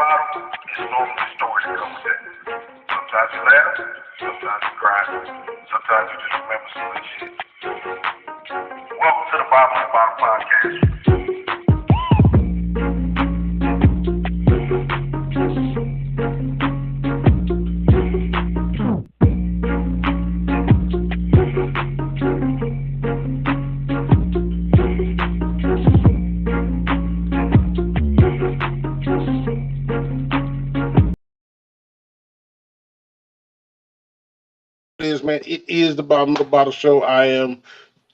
bottom, it's normally the story that comes with that. Sometimes you laugh, sometimes you cry, sometimes you just remember some good shit. Welcome to the Bottom of the Bottom podcast. Man, it is the Bottom of the Bottle Show. I am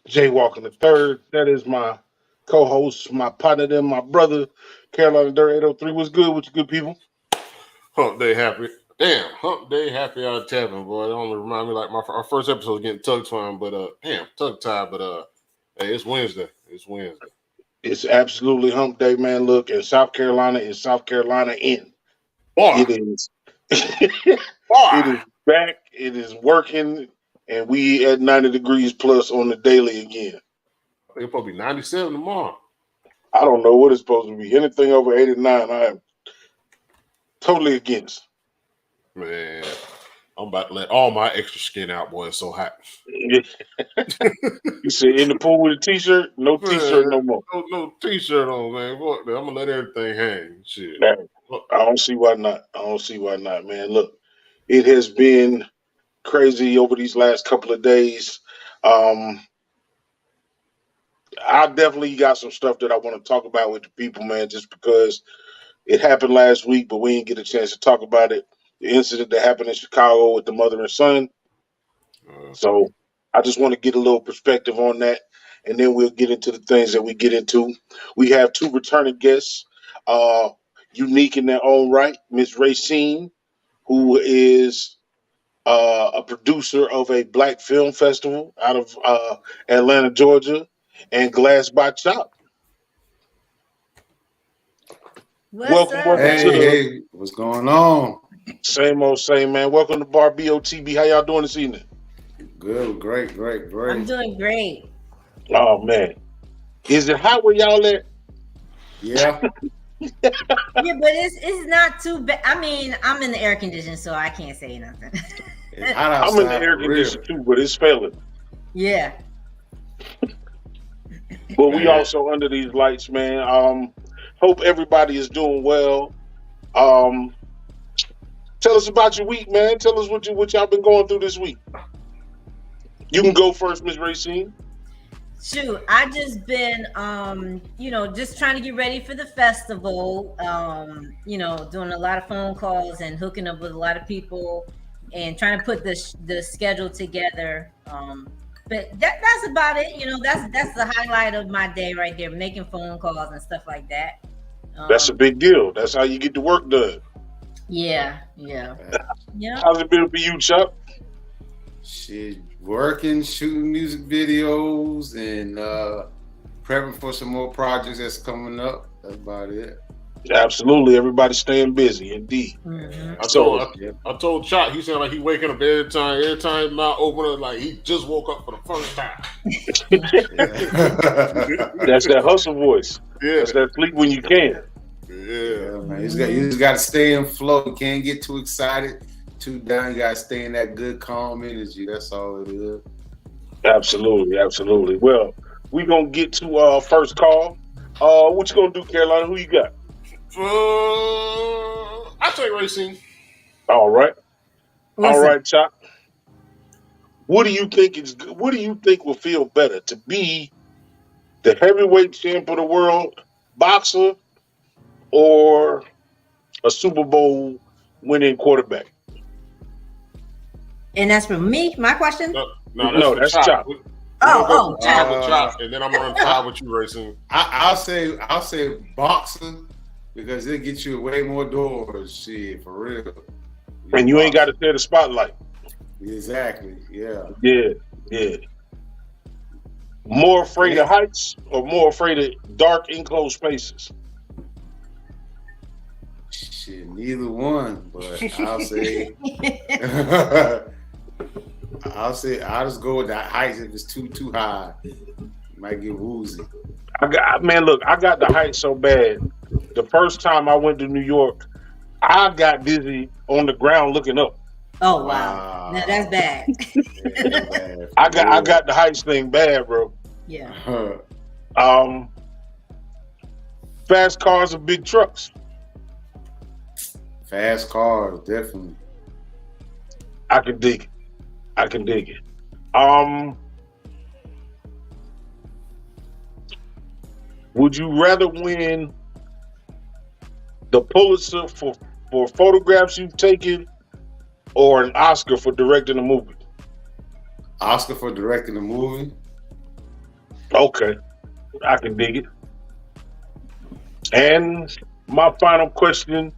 Jay Walker the third. That is my co-host, my partner, then my brother, Carolina Dirt 803. What's good with you good people? Humpday happy. Damn, Humpday happy out of tapping, boy. It only remind me like our first episode was getting tongue tied, but tongue tied, but hey, it's Wednesday. It's Wednesday. It's absolutely hump day, man. Look, in South Carolina in. Boy. It is Boy. it is back, it is working, and we at 90 degrees plus on the daily again. I think it's supposed to be 97 tomorrow. I don't know what it's supposed to be. Anything over 89, I am totally against. Man, I'm about to let all my extra skin out, boy. It's so hot. You said in the pool with a t-shirt? No t-shirt no more. No t-shirt on, man. Fuck that. I'm going to let everything hang. Shit. Man, I don't see why not, man. Look, it has been crazy over these last couple of days. I definitely got some stuff that I want to talk about with the people, man, just because it happened last week, but we didn't get a chance to talk about it. The incident that happened in Chicago with the mother and son. So I just want to get a little perspective on that, and then we'll get into the things that we get into. We have two returning guests, unique in their own right. Miss Racine, who is a producer of a black film festival out of Atlanta, Georgia, and Glass by Chop. Welcome Hey, what's going on? Same old same, man. Welcome to Bar BOTB. How y'all doing this evening? Good, great. I'm doing great. Oh man, is it hot where y'all at? Yeah. Yeah, but it's not too bad. I mean, I'm in the air conditioning, so I can't say nothing. It's hot outside. I'm in the air conditioning too, but it's failing. Yeah. But we also under these lights, man. Hope everybody is doing well. Tell us about your week, man. Tell us what y'all been going through this week. You can go first, Miss Racine. Shoot, I just been, just trying to get ready for the festival. Doing a lot of phone calls and hooking up with a lot of people, and trying to put the schedule together. But that's about it. That's the highlight of my day right there, making phone calls and stuff like that. That's a big deal. That's how you get the work done. Yeah. How's it been for you, Chuck? Shit, working, shooting music videos, and prepping for some more projects that's coming up. That's about it. Absolutely, everybody's staying busy, indeed. Mm-hmm. I told Chop, he said like he waking up every time mouth open, like he just woke up for the first time. That's that hustle voice. Yeah. That's that sleep when you can. Yeah, man. You just got to stay in flow. You can't get too excited, too down. You got to stay in that good, calm energy. That's all it is. Absolutely. Well, we're going to get to our first call. What you going to do, Carolina? Who you got? I'll take Racing. All right, Chop. What do you think will feel better, to be the heavyweight champ of the world boxer or a Super Bowl winning quarterback? And that's for me, my question? No, that's Chop. Chop. And then I'm going to tie with you, Racing. I'll say boxing, because it gets you way more doors. Shit, for real. And you ain't got to share the spotlight. Exactly. Yeah. More afraid of heights or more afraid of dark, enclosed spaces? Shit, neither one. But I'll just go with the heights. If it's too high, you might get woozy. I got the height so bad. The first time I went to New York, I got dizzy on the ground looking up. Oh wow. Now that's bad. Yeah, bad, I real. got the heights thing bad, bro. Yeah. Fast cars or big trucks. Fast cars, definitely. I can dig it. Would you rather win the Pulitzer for photographs you've taken, or an Oscar for directing a movie? Oscar for directing a movie. Okay, I can dig it. And my final question: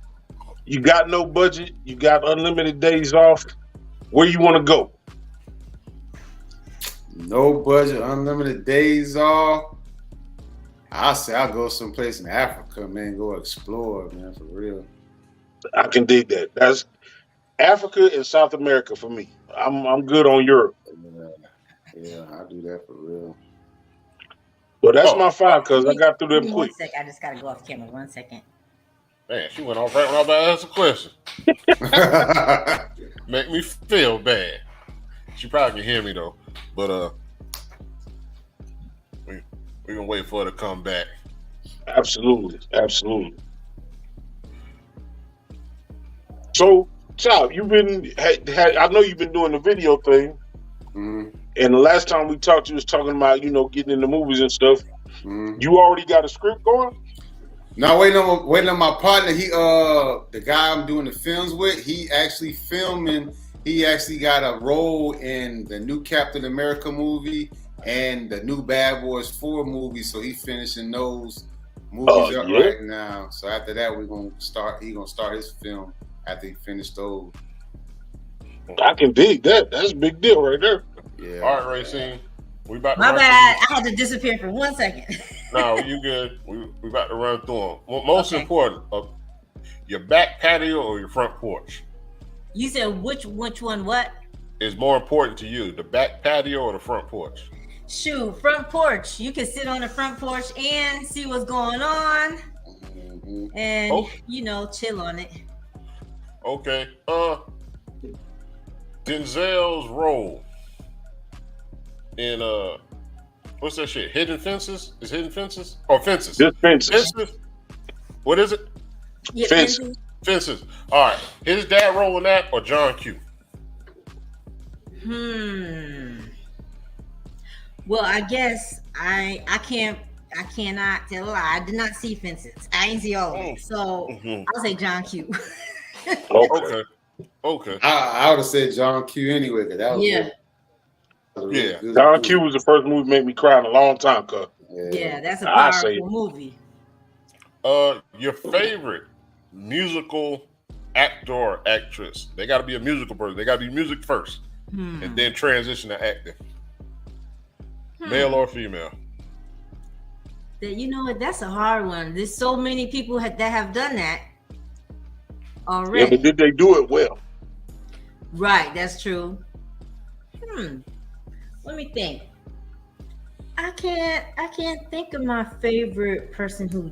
you got no budget, you got unlimited days off. Where you want to go? No budget, unlimited days off. I say I'll go someplace in Africa, man. Go explore, man, for real. I can dig that. That's Africa and South America for me. I'm good on Europe. Yeah, I do that for real. Well, that's my five because I got through them One quick. second. I just gotta go off camera. 1 second. Man, she went off right when I was about to ask a question. Make me feel bad. She probably can hear me though, but we gonna wait for her to come back. Absolutely. So, Chop, you've been. I know you've been doing the video thing, Mm-hmm. and the last time we talked, you was talking about getting into movies and stuff. Mm-hmm. You already got a script going? No, waiting on my partner. He the guy I'm doing the films with, he actually filming. He actually got a role in the new Captain America movie and the new Bad Boys 4 movie. So he finishing those movies up right now. So after that, we're gonna start. He gonna start his film after he finished those. I can dig that. That's a big deal right there. Yeah. All right, Racine. We about to My run bad. I had to disappear for 1 second. No, you good. We about to run through them. Most important, your back patio or your front porch? You said which one? What is more important to you, the back patio or the front porch? Shoot, front porch. You can sit on the front porch and see what's going on, and chill on it. Okay. Denzel's role in what's that shit? Hidden Fences? Is Hidden Fences? Or Fences? Just Fences. What is it? Yeah, Fences. All right. His dad role in that or John Q? Well, I guess I cannot tell a lie. I did not see Fences. I ain't see all of it. So I'll say John Q. Okay. I would have said John Q anyway, because that was good. John Q was the first movie that made me cry in a long time, cuz. Yeah, that's a powerful movie. Your favorite musical actor or actress? They got to be a musical person. They got to be music first, and then transition to acting. Male or female? You know what? That's a hard one. There's so many people that have done that already. Yeah, but did they do it well? Right, that's true. Let me think. I can't think of my favorite person who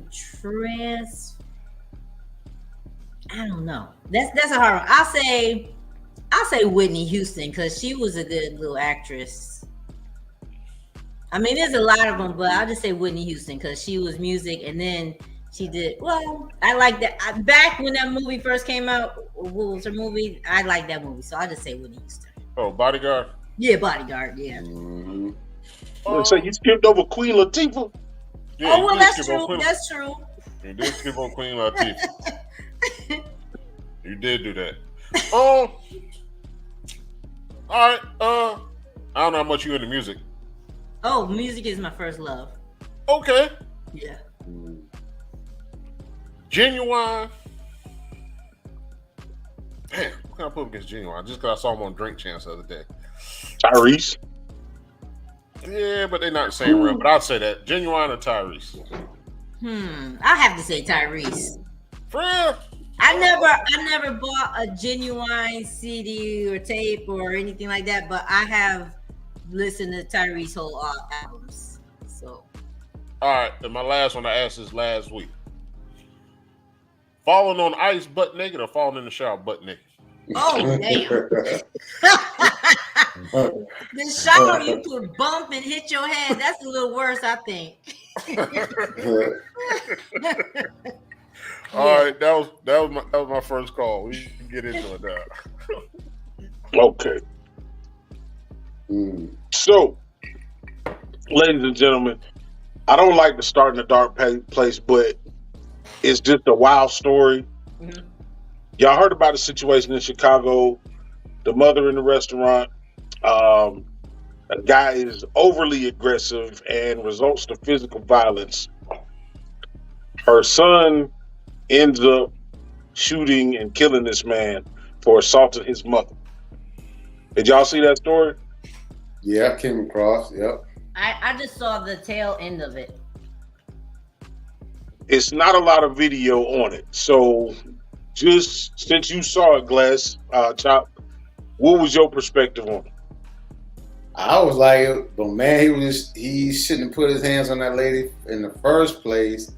I don't know. That's a hard one. I'll say Whitney Houston because she was a good little actress. I mean, there's a lot of them, but I'll just say Whitney Houston because she was music, and then she did well. I like that. Back when that movie first came out, what was her movie? I like that movie, so I'll just say Whitney Houston. Oh, Bodyguard. Yeah, Bodyguard. Yeah. So you skipped over Queen Latifah? Yeah, well, that's true. That's true. You did skip on Queen Latifah. You did do that. All right. I don't know how much you into music. Oh, music is my first love. Okay. Yeah. Genuine. Damn, what can I put against Genuine? Just because I saw him on Drink Champs the other day. Tyrese. Yeah, but they're not the same real. But I'll say that. Genuine or Tyrese? I have to say Tyrese. For real? I never bought a Genuine CD or tape or anything like that, but I have listened to Tyrese whole albums. So. All right, and my last one I asked this last week. falling on ice butt naked or falling in the shower butt naked? Oh, damn. The shower, you could bump and hit your head. That's a little worse, I think. All right, that was my first call. We can get into it now. Okay. So, ladies and gentlemen, I don't like to start in a dark place, but it's just a wild story. Mm-hmm. Y'all heard about the situation in Chicago, the mother in the restaurant. A guy is overly aggressive and results to physical violence. Her son ends up shooting and killing this man for assaulting his mother. Did y'all see that story? Yeah, I came across. Yep. I just saw the tail end of it. It's not a lot of video on it. So just since you saw it, Glass, Chop, what was your perspective on it? I was like, but man, he shouldn't have put his hands on that lady in the first place.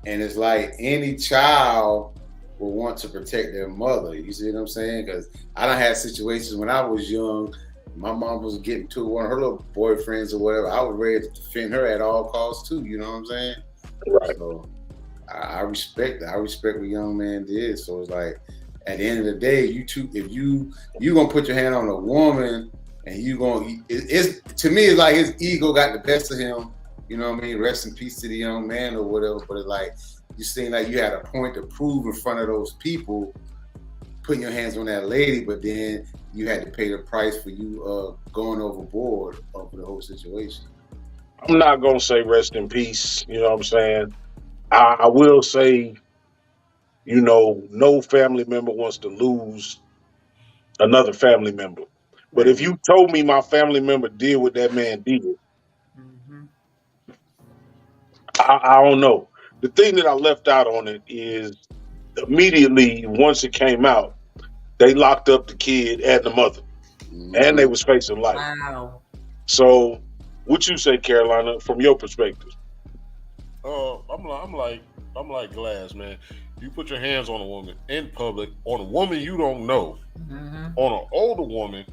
And it's like any child will want to protect their mother. You see what I'm saying? Because I done had situations when I was young. My mom was getting to one of her little boyfriends or whatever. I was ready to defend her at all costs too. You know what I'm saying? Right. So I respect that. I respect what young man did. So it's like, at the end of the day, if you gonna put your hand on a woman and it's to me, it's like his ego got the best of him. You know what I mean? Rest in peace to the young man or whatever. But it's like, you seem like you had a point to prove in front of those people, putting your hands on that lady, but then you had to pay the price for you going overboard over the whole situation. I'm not going to say rest in peace. You know what I'm saying? I will say, you know, no family member wants to lose another family member. But if you told me my family member did what that man did, I don't know. The thing that I left out on it is immediately once it came out, they locked up the kid and the mother, and they was facing life. Wow. So, what you say, Carolina, from your perspective? I'm like Glass, man. You put your hands on a woman in public, on a woman you don't know, on an older woman.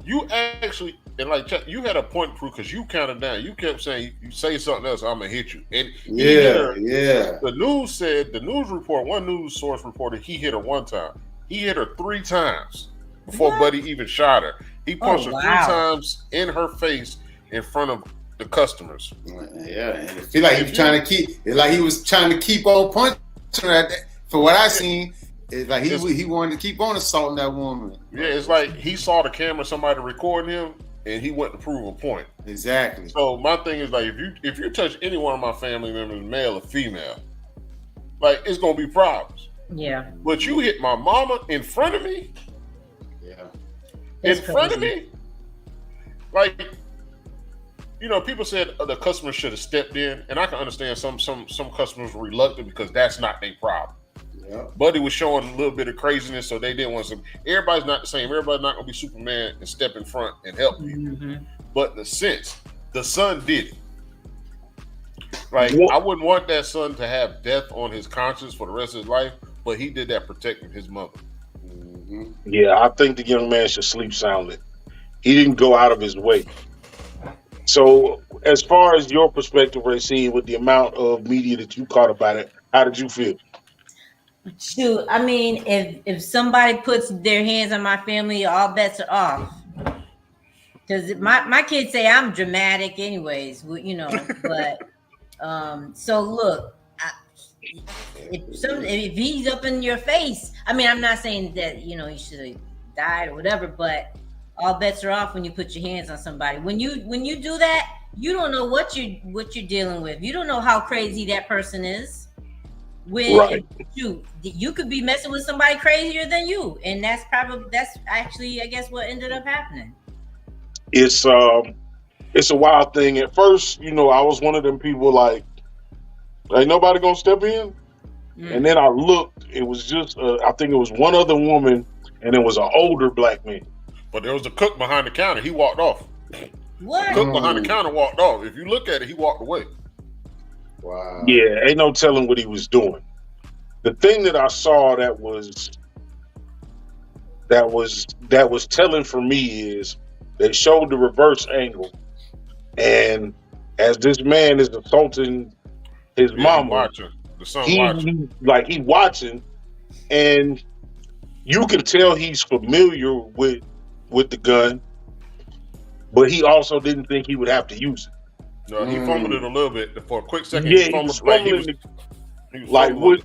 You actually, and like you had a point to prove because you counted down. You kept saying you say something else, I'm gonna hit you. And the news said one news source reported he hit her one time. He hit her 3 times before Buddy even shot her. He punched her 3 times in her face in front of the customers. Yeah, and it feel like he was trying to keep on punching her. For what I seen. It's like he wanted to keep on assaulting that woman. Yeah, it's like he saw the camera, somebody recording him, and he went to prove a point. Exactly. So my thing is like, if you touch any one of my family members, male or female, like it's gonna be problems. Yeah. But you hit my mama in front of me. Yeah. In front of me, like, you know, people said the customer should have stepped in, and I can understand some customers were reluctant because that's not their problem. Yeah. Buddy was showing a little bit of craziness, so they didn't want to. Everybody's not the same. Everybody's not going to be Superman and step in front and help you. But in a sense, the son did it. Like, I wouldn't want that son to have death on his conscience for the rest of his life, but he did that protecting his mother. Yeah, I think the young man should sleep soundly. He didn't go out of his way. So, as far as your perspective, Racine, with the amount of media that you caught about it, how did you feel? Shoot, I mean, if somebody puts their hands on my family, all bets are off. Because my kids say I'm dramatic, anyways. You know, but so look, if he's up in your face, I mean, I'm not saying that he should have died or whatever, but all bets are off when you put your hands on somebody. When you do that, you don't know what you're dealing with. You don't know how crazy that person is. You could be messing with somebody crazier than you, and that's actually, I guess, what ended up happening. It's a wild thing. At first, I was one of them people like, ain't nobody gonna step in. And then I looked. It was just I think it was one other woman, and it was an older black man. But there was a cook behind the counter. He walked off. What? The cook behind the counter walked off. If you look at it, he walked away. Wow. Yeah, ain't no telling what he was doing. the thing that I saw that was telling for me is they showed the reverse angle, and as this man is assaulting his mama, watching the son he watching, and you can tell he's familiar with the gun, but he also didn't think he would have to use it. No, he fumbled it a little bit for a quick second. Yeah, he was fumbling. Like what?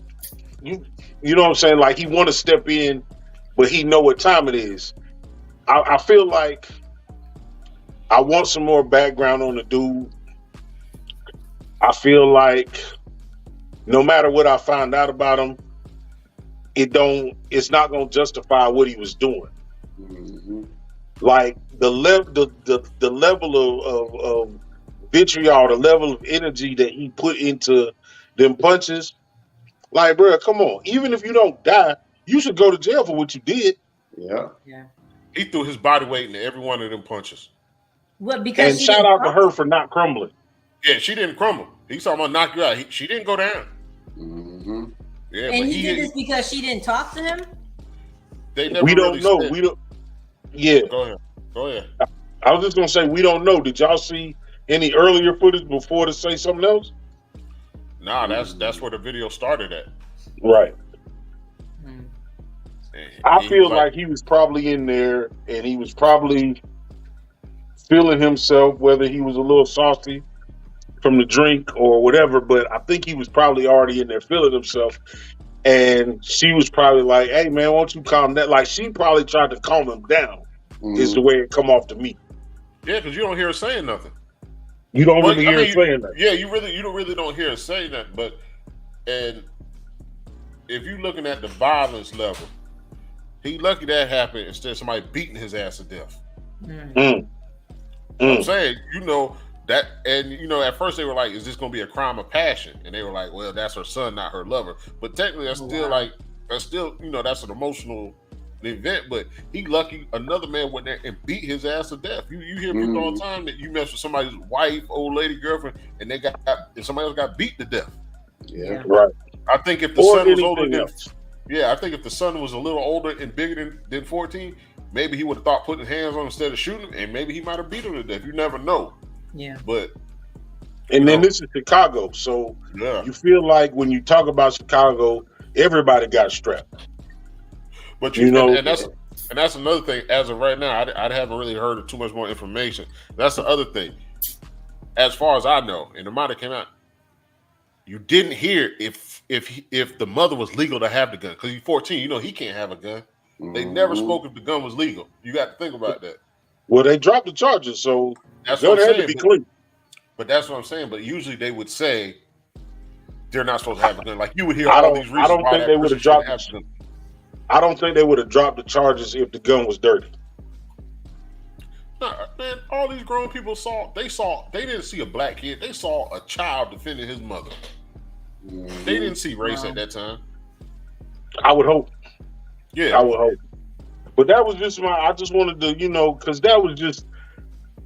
You know what I'm saying? Like he want to step in, but he know what time it is. I feel like I want some more background on the dude. I feel like no matter what I find out about him, it's not gonna justify what he was doing. Mm-hmm. Like the level of vitriol, the level of energy that he put into them punches. Like, bro, come on. Even if you don't die, you should go to jail for what you did. Yeah. He threw his body weight into every one of them punches. What? Because and shout out to her for not crumbling. Yeah, she didn't crumble. He's talking about knock you out. She didn't go down. Mm-hmm. Yeah, and he did this because she didn't talk to him. They never. We don't know. We don't. Yeah. Go ahead. I was just gonna say we don't know. Did y'all see any earlier footage before to say something else? Nah, that's where the video started at. Right. Mm. I feel like he was probably in there and he was probably feeling himself, whether he was a little saucy from the drink or whatever, but I think he was probably already in there feeling himself. And she was probably like, hey man, why don't you calm down? Like she probably tried to calm him down, is the way it come off to me. Yeah, because you don't hear her saying nothing. You don't really hear her saying that. Yeah, you really don't hear her saying that. But and if you're looking at the violence level, he lucky that happened instead of somebody beating his ass to death. I'm saying, that, and at first they were like, is this gonna be a crime of passion? And they were like, well, that's her son, not her lover. But technically that's that's an emotional event, but he lucky another man went there and beat his ass to death. You hear people all the time that you mess with somebody's wife, old lady, girlfriend, and somebody else got beat to death. Yeah. Right. I think if the son was older than I think if the son was a little older and bigger than 14, maybe he would have thought putting hands on him instead of shooting him, and maybe he might have beat him to death. You never know. Yeah. But then this is Chicago, so you feel like when you talk about Chicago, everybody got strapped. But and that's another thing. As of right now, I haven't really heard of too much more information. That's the other thing. As far as I know, and the might have came out, you didn't hear if the mother was legal to have the gun because he's 14. He can't have a gun. They never spoke if the gun was legal. You got to think about that. Well, they dropped the charges, so that's what I'm saying. To be clean. But that's what I'm saying. But usually they would say they're not supposed to have a gun. Like you would hear all these reasons. I don't think they would have dropped. I don't think they would have dropped the charges if the gun was dirty. Nah, man, all these grown people they didn't see a black kid. They saw a child defending his mother. They didn't see race at that time. I would hope. Yeah. I would hope. But that was just I just wanted to, because that was just,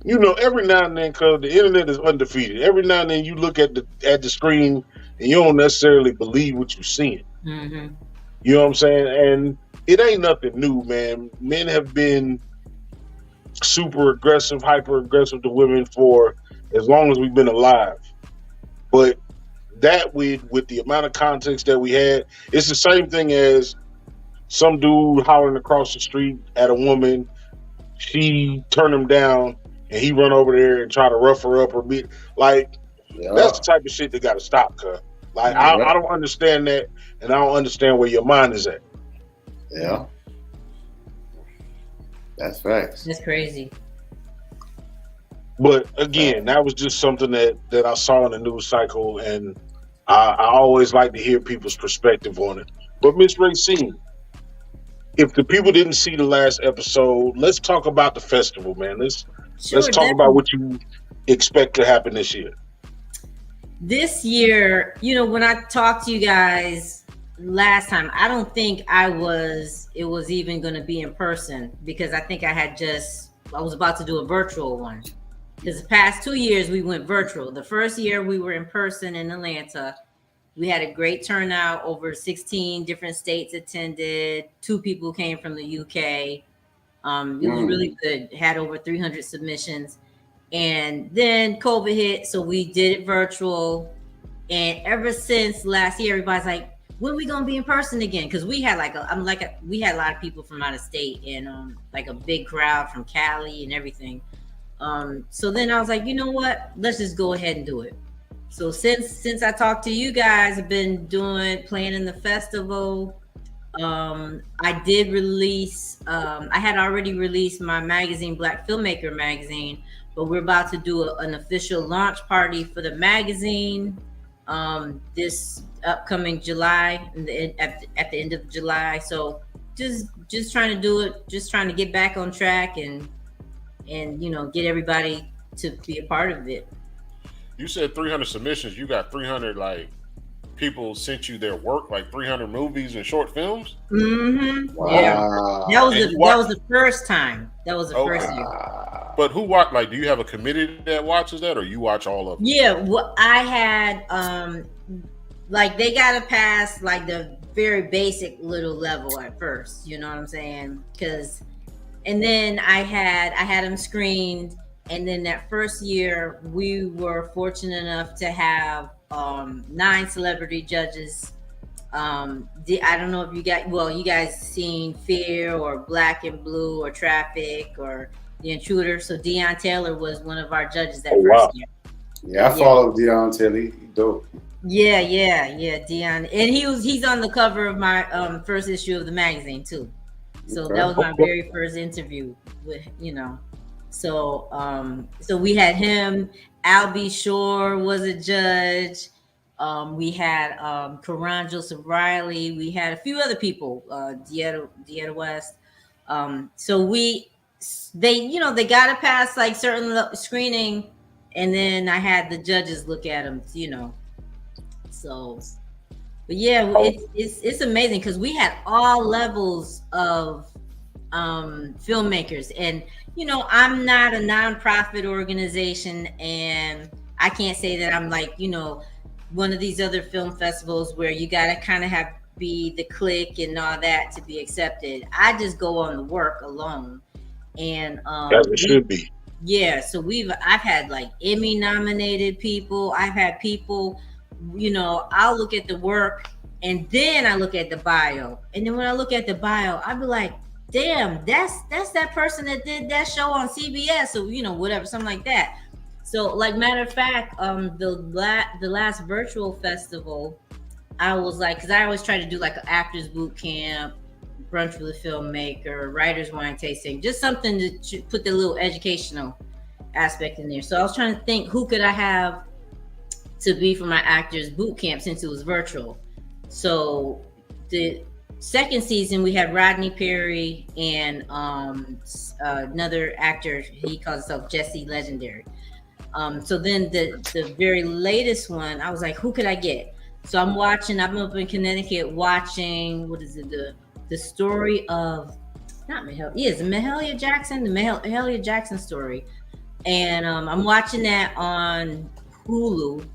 every now and then, because the internet is undefeated. Every now and then you look at the screen and you don't necessarily believe what you're seeing. Mm-hmm. You know what I'm saying? And it ain't nothing new, man. Men have been super aggressive, hyper aggressive to women for as long as we've been alive. But that with the amount of context that we had, it's the same thing as some dude hollering across the street at a woman. She turned him down and he run over there and try to rough her up or beat. Like, that's the type of shit that got to stop, cuz. Like, I don't understand that, and I don't understand where your mind is at. Yeah. That's facts. That's crazy. But again, that was just something that I saw in the news cycle, and I always like to hear people's perspective on it. But Miss Racine, if the people didn't see the last episode, let's talk about the festival, man. Let's talk about what you expect to happen this year. This year, when I talked to you guys last time, I don't think it was even going to be in person because I think I was about to do a virtual one. Because the past 2 years we went virtual. The first year we were in person in Atlanta, We had a great turnout. Over 16 different states attended. 2 people came from the UK. It was really good. Had over 300 submissions. And then COVID hit, so we did it virtual. And ever since last year, everybody's like, when are we gonna be in person again? Because we had we had a lot of people from out of state and like a big crowd from Cali and everything. So then I was like, you know what? Let's just go ahead and do it. So since I talked to you guys, I've been planning the festival. I did release, I had already released my magazine, Black Filmmaker Magazine, but we're about to do an official launch party for the magazine this upcoming July, at the end of July. So just trying to do it, just trying to get back on track and get everybody to be a part of it. You said 300 submissions. You got 300 like people sent you their work, like 300 movies and short films. Mm-hmm. Wow. Yeah, that was the first time. That was the first year. But who watch? Like, do you have a committee that watches that, or you watch all of them? Yeah, well, I had like they gotta pass like the very basic little level at first. You know what I'm saying? And then I had them screened. And then that first year, we were fortunate enough to have 9 celebrity judges. I don't know if you guys seen Fear or Black and Blue or Traffic or The Intruder. So Deion Taylor was one of our judges that first year. Yeah, I followed Deion Taylor. He dope. Yeah, Deion, and he's on the cover of my first issue of the magazine too. So that was my very first interview with So we had him. Albie Shore was a judge. We had Karan Joseph Riley. We had a few other people. Dieta West. So they got to pass like certain screening, and then I had the judges look at them. So, but yeah, it's amazing because we had all levels of filmmakers, and I'm not a nonprofit organization, and I can't say that I'm like one of these other film festivals where you got to kind of be the clique and all that to be accepted. I just go on the work alone, and as it should be. Yeah, so I've had like Emmy nominated people. I've had people, I'll look at the work and then I look at the bio, and then when I look at the bio, I'll be like, damn, that's that person that did that show on CBS or whatever, something like that. So like matter of fact, the last virtual festival, I was like, because I always try to do like an actors boot camp, brunch with a filmmaker, writer's wine tasting, just something to put the little educational aspect in there. So I was trying to think who could I have to be for my actors boot camp since it was virtual. So the second season we had Rodney Perry and another actor, he calls himself Jesse Legendary. So then the very latest one, I was like, who could I get? So I'm up in Connecticut watching, what is it, the story of, not Mahalia, the Mahalia Jackson story. And I'm watching that on Hulu,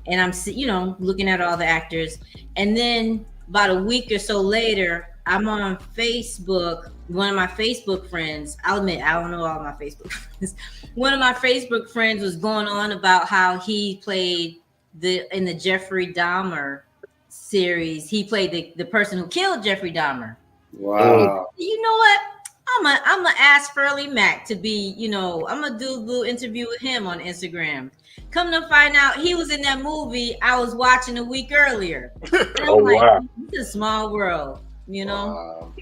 and I'm looking at all the actors. And then about a week or so later, I'm on Facebook. One of my Facebook friends, I'll admit, I don't know all my Facebook friends. One of my Facebook friends was going on about how he played in the Jeffrey Dahmer series. He played the person who killed Jeffrey Dahmer. Wow. You know what? I'm gonna ask Furley Mac to be, I'm gonna do a little interview with him on Instagram. Come to find out, he was in that movie I was watching a week earlier. Wow. It's a small world, Wow.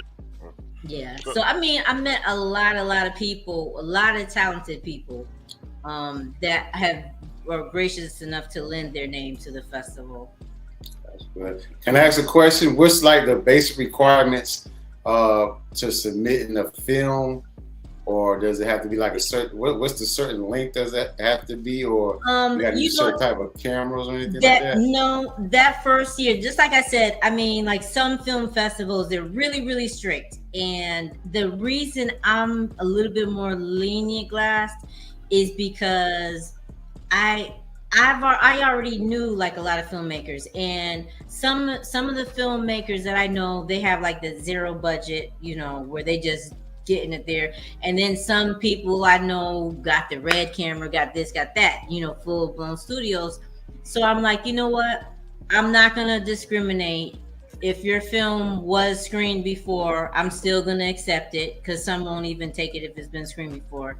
Yeah. So I met a lot of people, a lot of talented people, that were gracious enough to lend their name to the festival. That's good. Can I ask a question? What's like the basic requirements to submit in a film, or does it have to be like a certain? What's the certain length? Does that have to be, or you got to use certain type of cameras or anything like that? No, that first year, just like I said, like some film festivals, they're really, really strict, and the reason I'm a little bit more lenient glassed is because I already knew like a lot of filmmakers, and some of the filmmakers that I know, they have like the zero budget, where they just getting it there. And then some people I know got the red camera, got this, got that, full blown studios. So I'm like, you know what? I'm not gonna discriminate. If your film was screened before, I'm still gonna accept it, because some won't even take it if it's been screened before.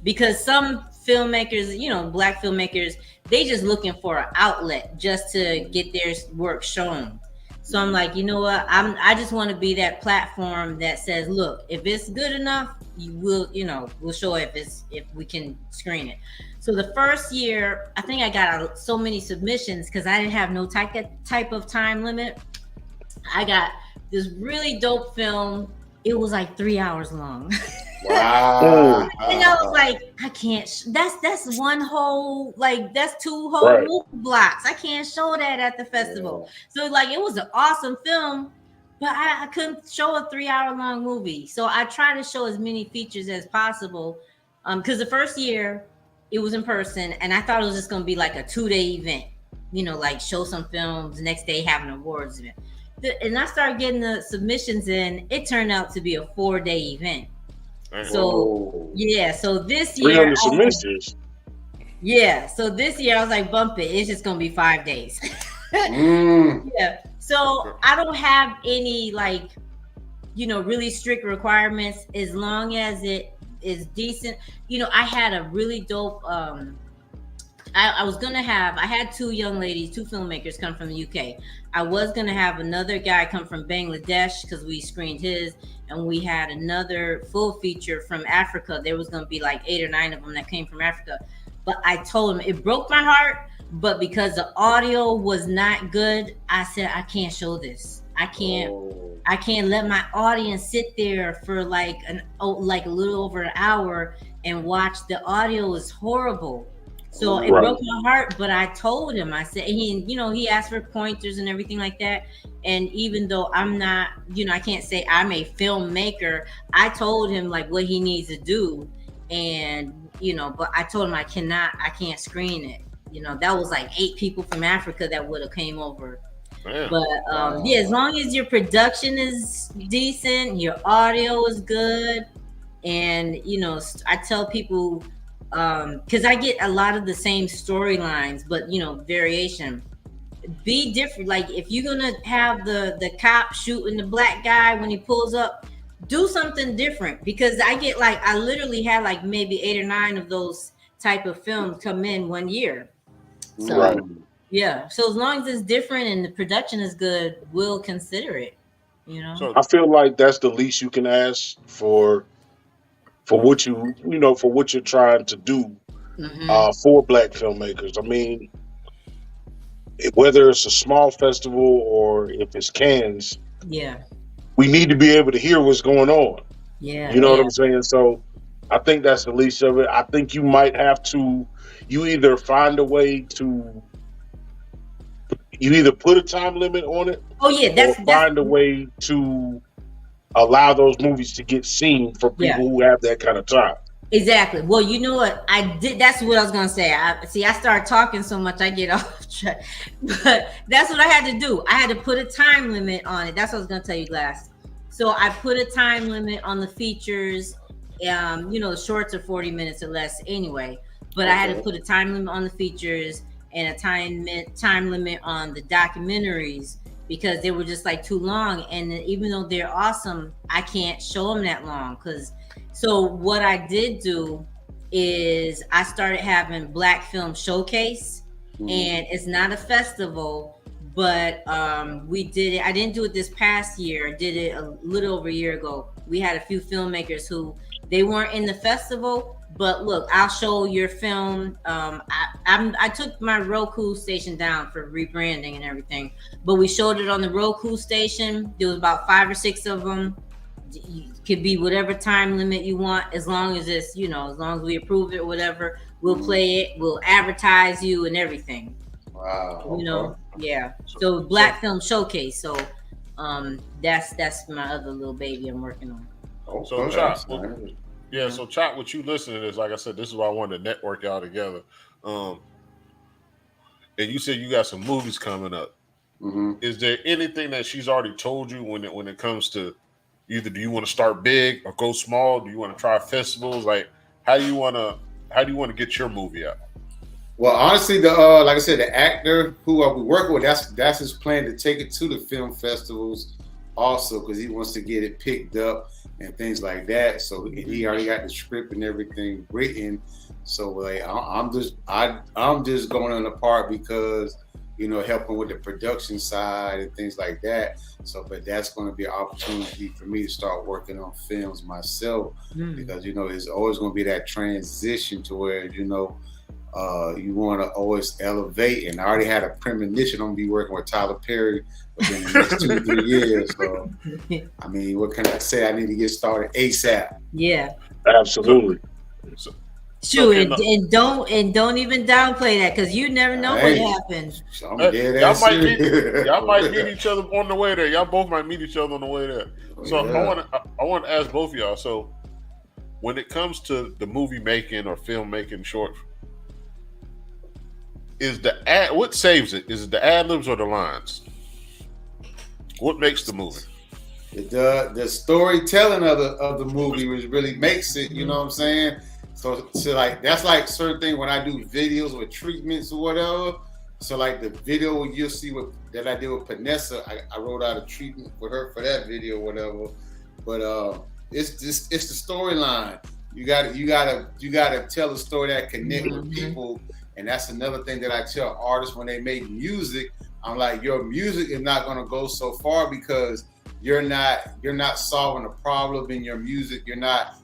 Because some filmmakers, black filmmakers, they just looking for an outlet just to get their work shown. So I'm like, you know what? I just want to be that platform that says, look, if it's good enough, we'll show it if we can screen it. So the first year, I think I got so many submissions because I didn't have no type of time limit. I got this really dope film. It was like 3 hours long. Wow. And I was like, I can't. That's one whole, like, that's two whole movie blocks. I can't show that at the festival. So like, it was an awesome film, but I couldn't show a 3 hour long movie. So I try to show as many features as possible. Because the first year it was in person, and I thought it was just gonna be like a 2-day event. Like show some films, next day have an awards event. And I started getting the submissions in. It turned out to be a 4-day event. So so this year, 300 submissions. So this year I was like, bump it. It's just gonna be 5 days. Yeah. So I don't have any like, really strict requirements, as long as it is decent. I had a really dope. I had two young ladies, two filmmakers come from the UK. I was gonna have another guy come from Bangladesh because we screened his, and we had another full feature from Africa. There was gonna be like 8 or 9 of them that came from Africa. But I told him, it broke my heart, but because the audio was not good, I said, I can't show this. I can't let my audience sit there for like a little over an hour and watch. The audio is horrible. So it broke my heart, but I told him, I said, he asked for pointers and everything like that. And even though I'm not, I can't say I'm a filmmaker, I told him like what he needs to do. And, but I told him I can't screen it. That was like 8 people from Africa that would have came over. Man. But as long as your production is decent, your audio is good. And, I tell people, because I get a lot of the same storylines, but variation. Be different. Like if you're gonna have the cop shooting the black guy when he pulls up, do something different. Because I literally had like maybe 8 or 9 of those type of films come in one year. So so as long as it's different and the production is good, we'll consider it. So I feel like that's the least you can ask for what for what you're trying to do for black filmmakers. I mean, whether it's a small festival or if it's Cannes, we need to be able to hear what's going on. You know what I'm saying? So I think that's the least of it. I think you might have to, you either find a way to, you either put a time limit on it, or find a way to allow those movies to get seen for people who have that kind of time. Exactly. Well, you know what I did? That's what I was gonna say. I start talking so much, I get off track. But that's what I had to do. I had to put a time limit on it. That's what I was gonna tell you, Glass. So I put a time limit on the features. The shorts are 40 minutes or less anyway. But I had to put a time limit on the features and a time limit on the documentaries, because they were just like too long. And even though they're awesome, I can't show them that long. So what I did do is I started having Black Film Showcase, and it's not a festival, but we did it. I didn't do it this past year. I did it a little over a year ago. We had a few filmmakers who, they weren't in the festival, but look, I'll show your film. I took my Roku station down for rebranding and everything, but we showed it on the Roku station. There was about 5 or 6 of them. You could be whatever time limit you want, as long as it's, as long as we approve it or whatever, we'll play it, we'll advertise you and everything. Wow. So Black Film Showcase. So that's my other little baby I'm working on. So Chop, so Chop, what you listening to is, like I said, this is why I wanted to network y'all together. and you said you got some movies coming up. Mm-hmm. Is there anything that she's already told you when it comes to either do you want to start big or go small? Do you want to try festivals? Like how do you want to get your movie out? Well, honestly, the like I said, the actor who we work with, that's his plan to take it to the film festivals, also because he wants to get it picked up and things like that. So he already got the script and everything written. So like I'm just going on the part because helping with the production side and things like that. So, but that's going to be an opportunity for me to start working on films myself because it's always going to be that transition to where you want to always elevate. And I already had a premonition I'm going to be working with Tyler Perry within the next 2 to 3 years. So, I mean, what can I say? I need to get started ASAP. Yeah, Absolutely. True, and don't even downplay that because you never know what happens. I'm dead ass y'all might meet each other on the way there. Y'all both might meet each other on the way there. So yeah. I want to ask both of y'all. So when it comes to the movie making or film making short, what saves it? Is it the ad libs or the lines? What makes the movie? The storytelling of the movie which really makes it. You know what I'm saying? So like that's like certain thing when I do videos with treatments or whatever. So like the video you'll see that I did with Panessa, I wrote out a treatment for her for that video or whatever. But it's the storyline. You gotta tell a story that connect with people, and that's another thing that I tell artists when they make music. I'm like, your music is not gonna go so far because you're not solving a problem in your music. You're not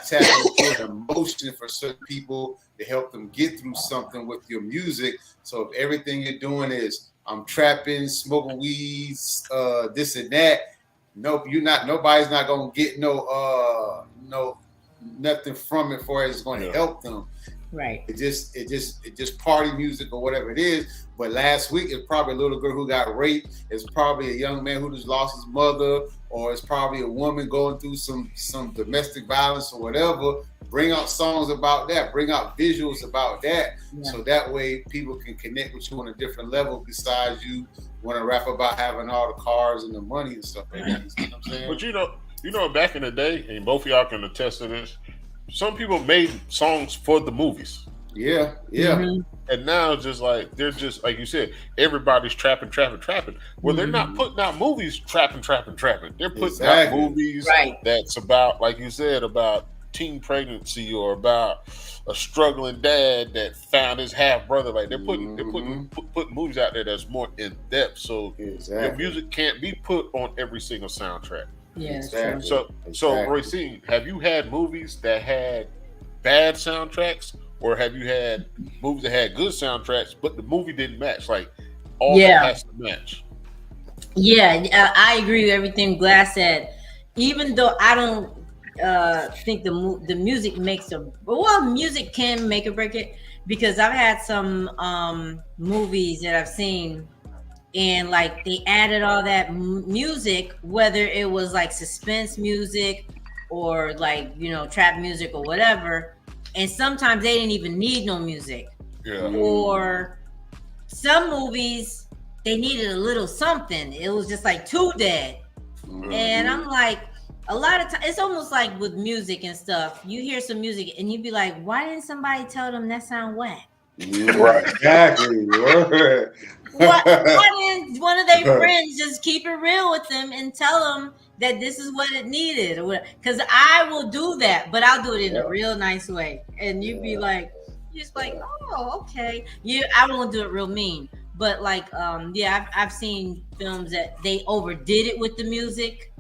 tapping into an emotion for certain people to help them get through something with your music. So if everything you're doing is I'm trapping, smoking weeds, this and that, nobody's not gonna get nothing from it for it's going to help them. Right. It just party music or whatever it is. But last week it's probably a little girl who got raped. It's probably a young man who just lost his mother, or it's probably a woman going through some domestic violence or whatever. Bring out songs about that. Bring out visuals about that. Yeah. So that way people can connect with you on a different level besides you want to rap about having all the cars and the money and stuff like that. You know what I'm saying? But you know, back in the day, and both of y'all can attest to this, some people made songs for the movies. Yeah. And now it's just like they're just like you said, everybody's trapping. Well, they're not putting out movies trapping. They're putting out movies that's about, like you said, about teen pregnancy or about a struggling dad that found his half brother. Like they're putting movies out there that's more in depth. So your music can't be put on every single soundtrack. Yeah. So Racine, have you had movies that had bad soundtracks, or have you had movies that had good soundtracks but the movie didn't match? Like all that has to match. Yeah, I agree with everything Glass said. Even though I don't think the music makes music can make or break it, because I've had some movies that I've seen. And like they added all that music, whether it was like suspense music or like, trap music or whatever. And sometimes they didn't even need no music. Yeah. Or some movies, they needed a little something. It was just like too dead. And I'm like, a lot of times, it's almost like with music and stuff. You hear some music and you be like, why didn't somebody tell them that sound whack? Right. Exactly. Why didn't one of their friends just keep it real with them and tell them that this is what it needed? Because I will do that, but I'll do it in a real nice way. And you'd be like, you're just like, oh, okay. I won't do it real mean. But like, I've seen films that they overdid it with the music,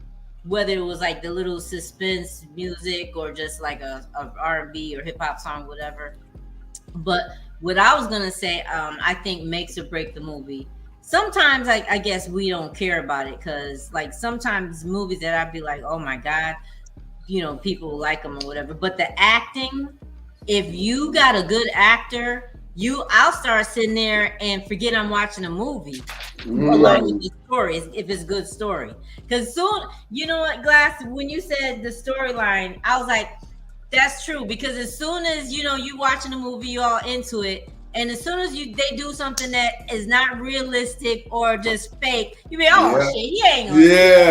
whether it was like the little suspense music or just like a R&B or hip hop song, whatever. But what I was gonna say, I think makes or break the movie. Sometimes, I guess we don't care about it because, like, sometimes movies that I'd be like, oh my god, people like them or whatever. But the acting, if you got a good actor, I'll start sitting there and forget I'm watching a movie along with the story if it's a good story. Because soon, you know what, Glass, when you said the storyline, I was like, that's true, because as soon as you watching a movie, you all into it, And as soon as they do something that is not realistic or just fake, you be oh shit, he ain't gonna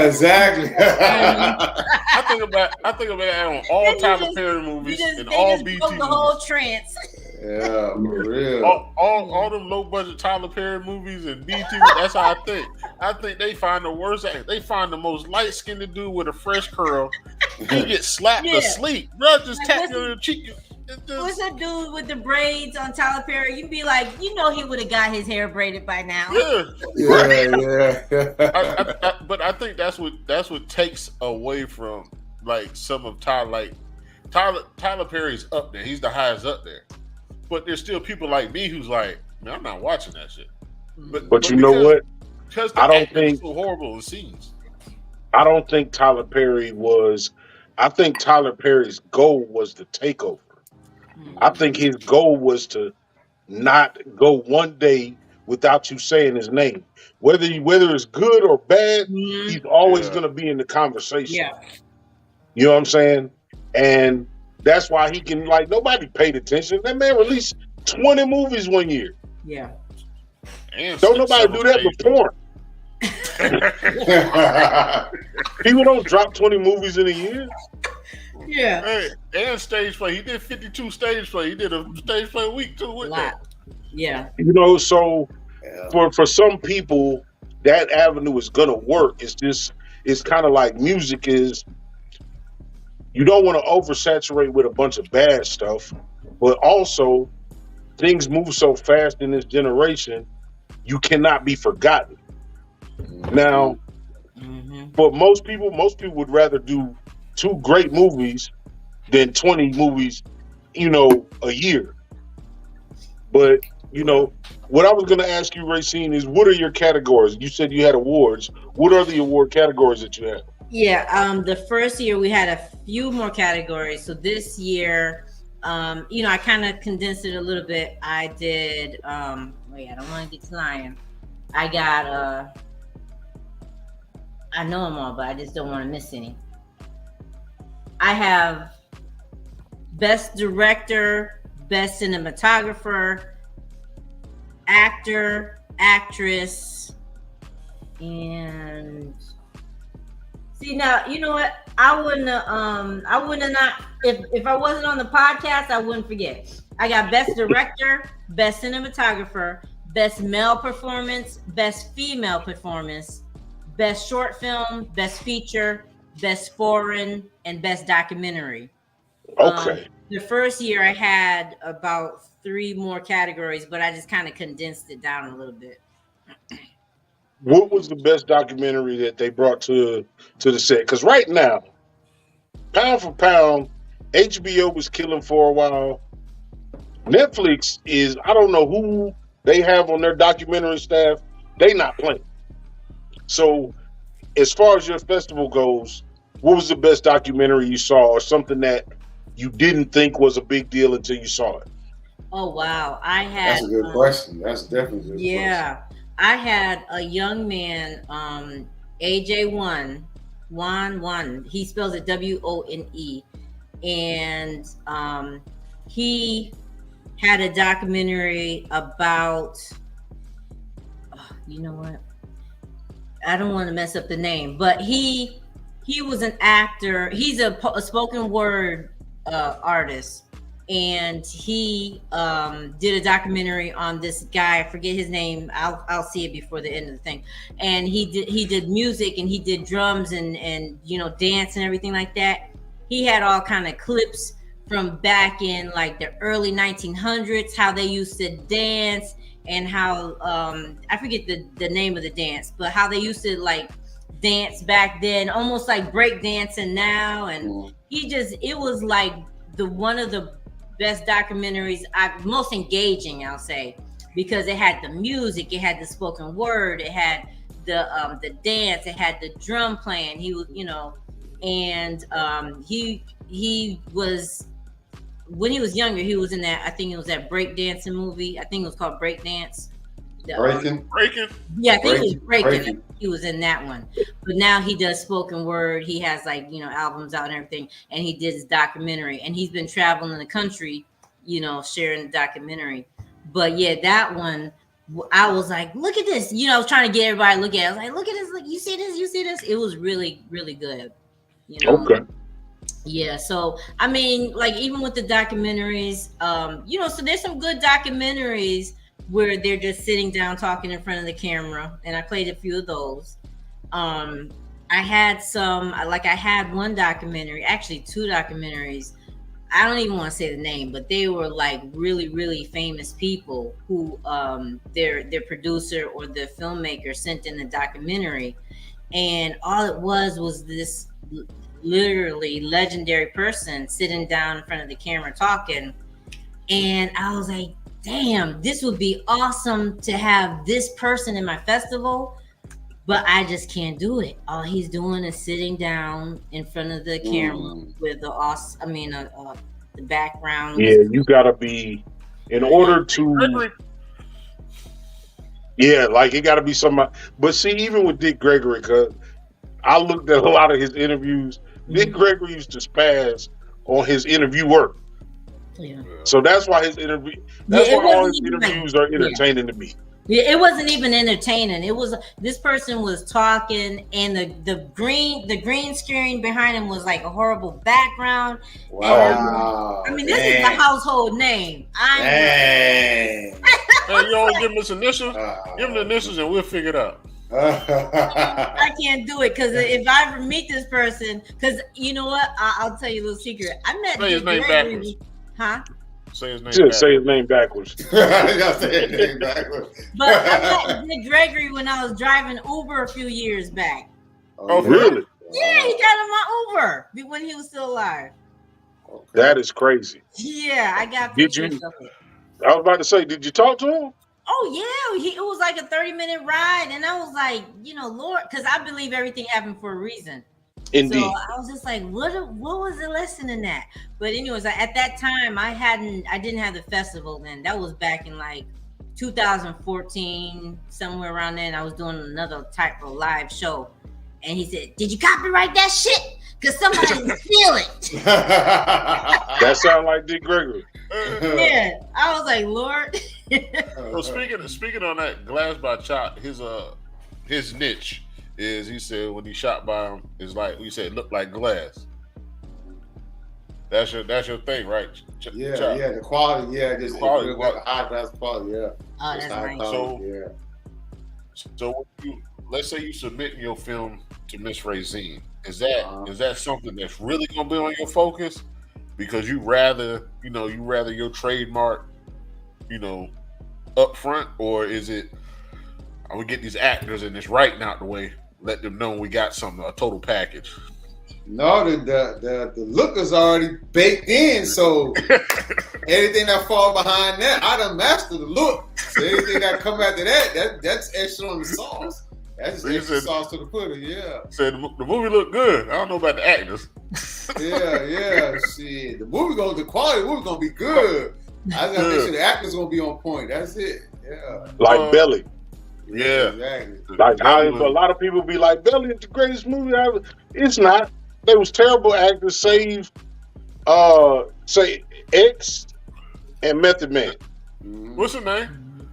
exactly. I think about that on all Tyler Perry movies and all BT broke the whole trance. Yeah, for real. All them low budget Tyler Perry movies and BT. That's how I think. I think they find the worst. They find the most light skinned dude with a fresh curl. He gets slapped to sleep. Bro, just tap you on the cheek. What's that dude with the braids on Tyler Perry? You'd be like, he would have got his hair braided by now. Yeah. But I think that's what takes away from like some of Tyler Perry's up there. He's the highest up there. But there's still people like me who's like, man, I'm not watching that shit. But you know what? Because I don't think so horrible in scenes. I don't think Tyler Perry was. I think Tyler Perry's goal was the takeover. I think his goal was to not go one day without you saying his name. Whether it's good or bad, he's always going to be in the conversation. Yeah. You know what I'm saying? And that's why he can, like, nobody paid attention. That man released 20 movies one year. Yeah. And don't nobody do that before. People don't drop 20 movies in a year. Yeah. Hey, and stage play. He did 52 stage play. He did a stage play a week too. With that. Yeah. You know, so for some people, that avenue is gonna work. It's kind of like music is. You don't want to oversaturate with a bunch of bad stuff, but also things move so fast in this generation, you cannot be forgotten. Now, but most people would rather do 2 great movies than 20 movies, a year. But, what I was going to ask you, Racine, is what are your categories? You said you had awards. What are the award categories that you have? Yeah, the first year we had a few more categories. So this year, I kind of condensed it a little bit. I did, I don't want to get lying. I got, I know them all, but I just don't want to miss any. I have Best Director, Best Cinematographer, Actor, Actress, and see now, you know what? I wouldn't have not if I wasn't on the podcast, I wouldn't forget. I got Best Director, Best Cinematographer, Best Male Performance, Best Female Performance, Best Short Film, Best Feature, Best Foreign, and Best Documentary. Okay. The first year I had about 3 more categories, but I just kind of condensed it down a little bit. What was the best documentary that they brought to the set? Because right now, pound for pound, HBO was killing for a while. Netflix is, I don't know who they have on their documentary staff. They not playing. So as far as your festival goes, what was the best documentary you saw, or something that you didn't think was a big deal until you saw it? Oh, wow. I had... That's a good question. That's definitely a good question. Yeah. I had a young man, AJ One. He spells it WONE. And he had a documentary about... you know what? I don't want to mess up the name, but he was an actor. He's a spoken word artist, and he did a documentary on this guy. I forget his name. I'll see it before the end of the thing. And he did music, and he did drums and dance and everything like that. He had all kind of clips from back in like the early 1900s, how they used to dance. And how I forget the name of the dance, but how they used to like dance back then, almost like break dancing now. And it was like one of the best documentaries, most engaging, I'll say, because it had the music, it had the spoken word, it had the dance, it had the drum playing. He was, and he was. When he was younger, he was in that. I think it was that breakdancing movie. I think it was called Breakdance. Breaking. Yeah, I think it was Breaking. He was in that one. But now he does spoken word. He has albums out and everything. And he did his documentary. And he's been traveling the country, sharing the documentary. But yeah, that one, I was like, look at this. You know, I was trying to get everybody to look at it. I was like, look at this. Look, you see this? You see this? It was really, really good. You know? Okay. Yeah. So, I mean, like, even with the documentaries, you know, so there's some good documentaries where they're just sitting down talking in front of the camera. And I played a few of those. I had one documentary, actually 2 documentaries. I don't even want to say the name, but they were like really, really famous people who their producer or the filmmaker sent in a documentary, and all it was this literally legendary person sitting down in front of the camera talking, and I was like, damn, this would be awesome to have this person in my festival. But I just can't do it. All he's doing is sitting down in front of the camera with the background. Yeah, you gotta be in order to. Yeah, like it gotta be somebody. But see, even with Dick Gregory, because I looked at a lot of his interviews, Dick Gregory used to spaz on his interviewer. Yeah. So that's why his interview. That's why all his interviews are entertaining to me. Yeah, it wasn't even entertaining. It was this person was talking, and the green screen behind him was like a horrible background. Wow! I mean, this is a household name. Hey, you always give him his initials. Give him the initials, and we'll figure it out. I can't do it because if I ever meet this person, because you know what, I'll tell you a little secret. I met Say his name backwards. Huh? Say his name. Just say his name backwards. Y'all say his name backwards. But I met Dick Gregory when I was driving Uber a few years back. Oh, really? Yeah, he got in my Uber when he was still alive. Okay. That is crazy. Yeah, I got pictures of it. I was about to say, did you talk to him? Oh yeah, it was like a 30-minute ride, and I was like, you know, Lord, because I believe everything happened for a reason. Indeed. So I was just like, what was the lesson in that? But anyways, at that time, I didn't have the festival then. That was back in like 2014, somewhere around then. I was doing another type of live show, and he said, "Did you copyright that shit? Because somebody will steal it." That sounds like Dick Gregory. Yeah, I was like, Lord. So speaking on that, Glass by Chop, his niche is, he said when he shot by him, is like we said, looked like glass. That's your thing, right? Yeah, the quality, just quality, like a high glass quality, yeah. Oh, that's nice. Quality, so let's say you submit your film to Miss Razine. Is that something that's really gonna be on your focus? Because you rather your trademark, up front, or is it I would get these actors and it's writing out the way, let them know we got something, a total package? No, the look is already baked in, so anything that fall behind that, I done mastered the look. So anything that come after that's extra on the sauce. That's just extra sauce to the pudding, yeah. Said the movie looked good. I don't know about the actors. yeah, shit. The quality of the movie gonna be good. I just gotta make sure the actors gonna be on point. That's it. Yeah. Like Belly. Yeah. Exactly. Like how a lot of people be like, Belly is the greatest movie ever. It's not. They was terrible actors, save X and Method Man. What's his name?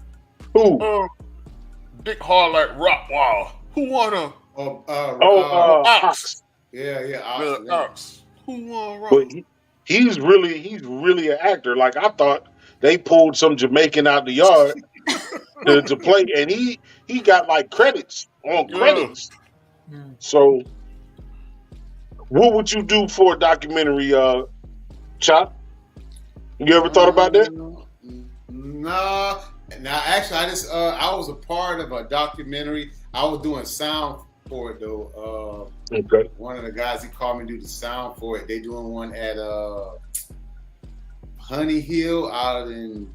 Who? Dick Hard like Rockwall. Who won a? Ox. Yeah, Ox. Who won Rock? But he's really an actor. Like I thought they pulled some Jamaican out the yard to play, and he got like credits on credits. So, what would you do for a documentary, Chop? You ever thought about that? Nah. Now, actually, I was a part of a documentary. I was doing sound for it though. Okay. One of the guys, he called me to do the sound for it. They doing one at Honey Hill out in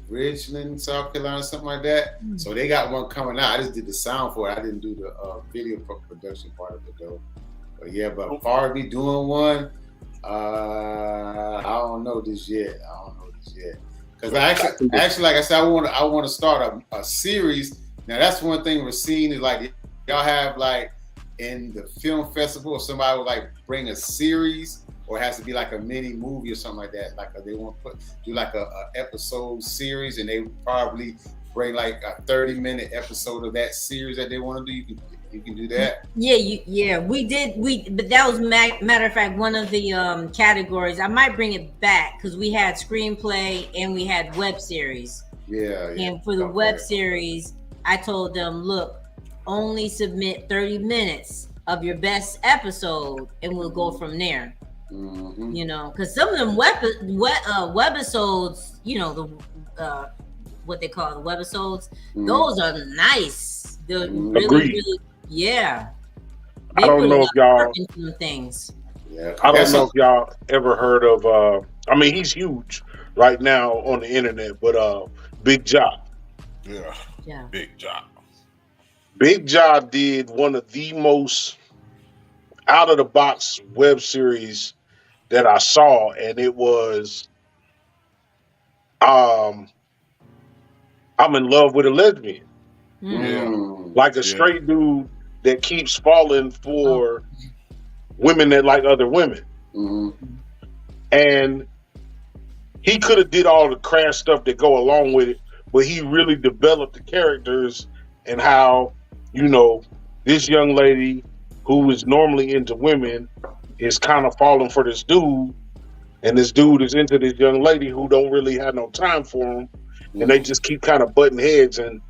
Richland, South Carolina, something like that. So they got one coming out. I just did the sound for it. I didn't do the video production part of it though. But yeah, but as far as me doing one, I don't know this yet. Because actually, like I said, I want to start a series. Now that's one thing we're seeing is like y'all have like in the film festival, if somebody would like bring a series or it has to be like a mini movie or something like that. Like they want to do like a episode series, and they probably bring like a 30-minute episode of that series that they want to do. You can do that. Yeah, we did. But that was matter of fact one of the categories. I might bring it back because we had screenplay and we had web series. Yeah. And for the web series, I told them, look, only submit 30 minutes of your best episode, and we'll go from there. Mm-hmm. You know, because some of them webisodes, you know, the what they call the webisodes, those are nice. They're really, yeah. I don't know if y'all things. Yeah. I don't know if y'all ever heard of. I mean, he's huge right now on the internet, but Big Job. Yeah. Big Job. Big Job did one of the most out of the box web series that I saw, and it was I'm in love with a lesbian. Like a straight dude that keeps falling for women that like other women. And he could have did all the crass stuff that go along with it, but he really developed the characters and how, you know, this young lady who is normally into women is kind of falling for this dude, and this dude is into this young lady who don't really have no time for him, and they just keep kind of butting heads. And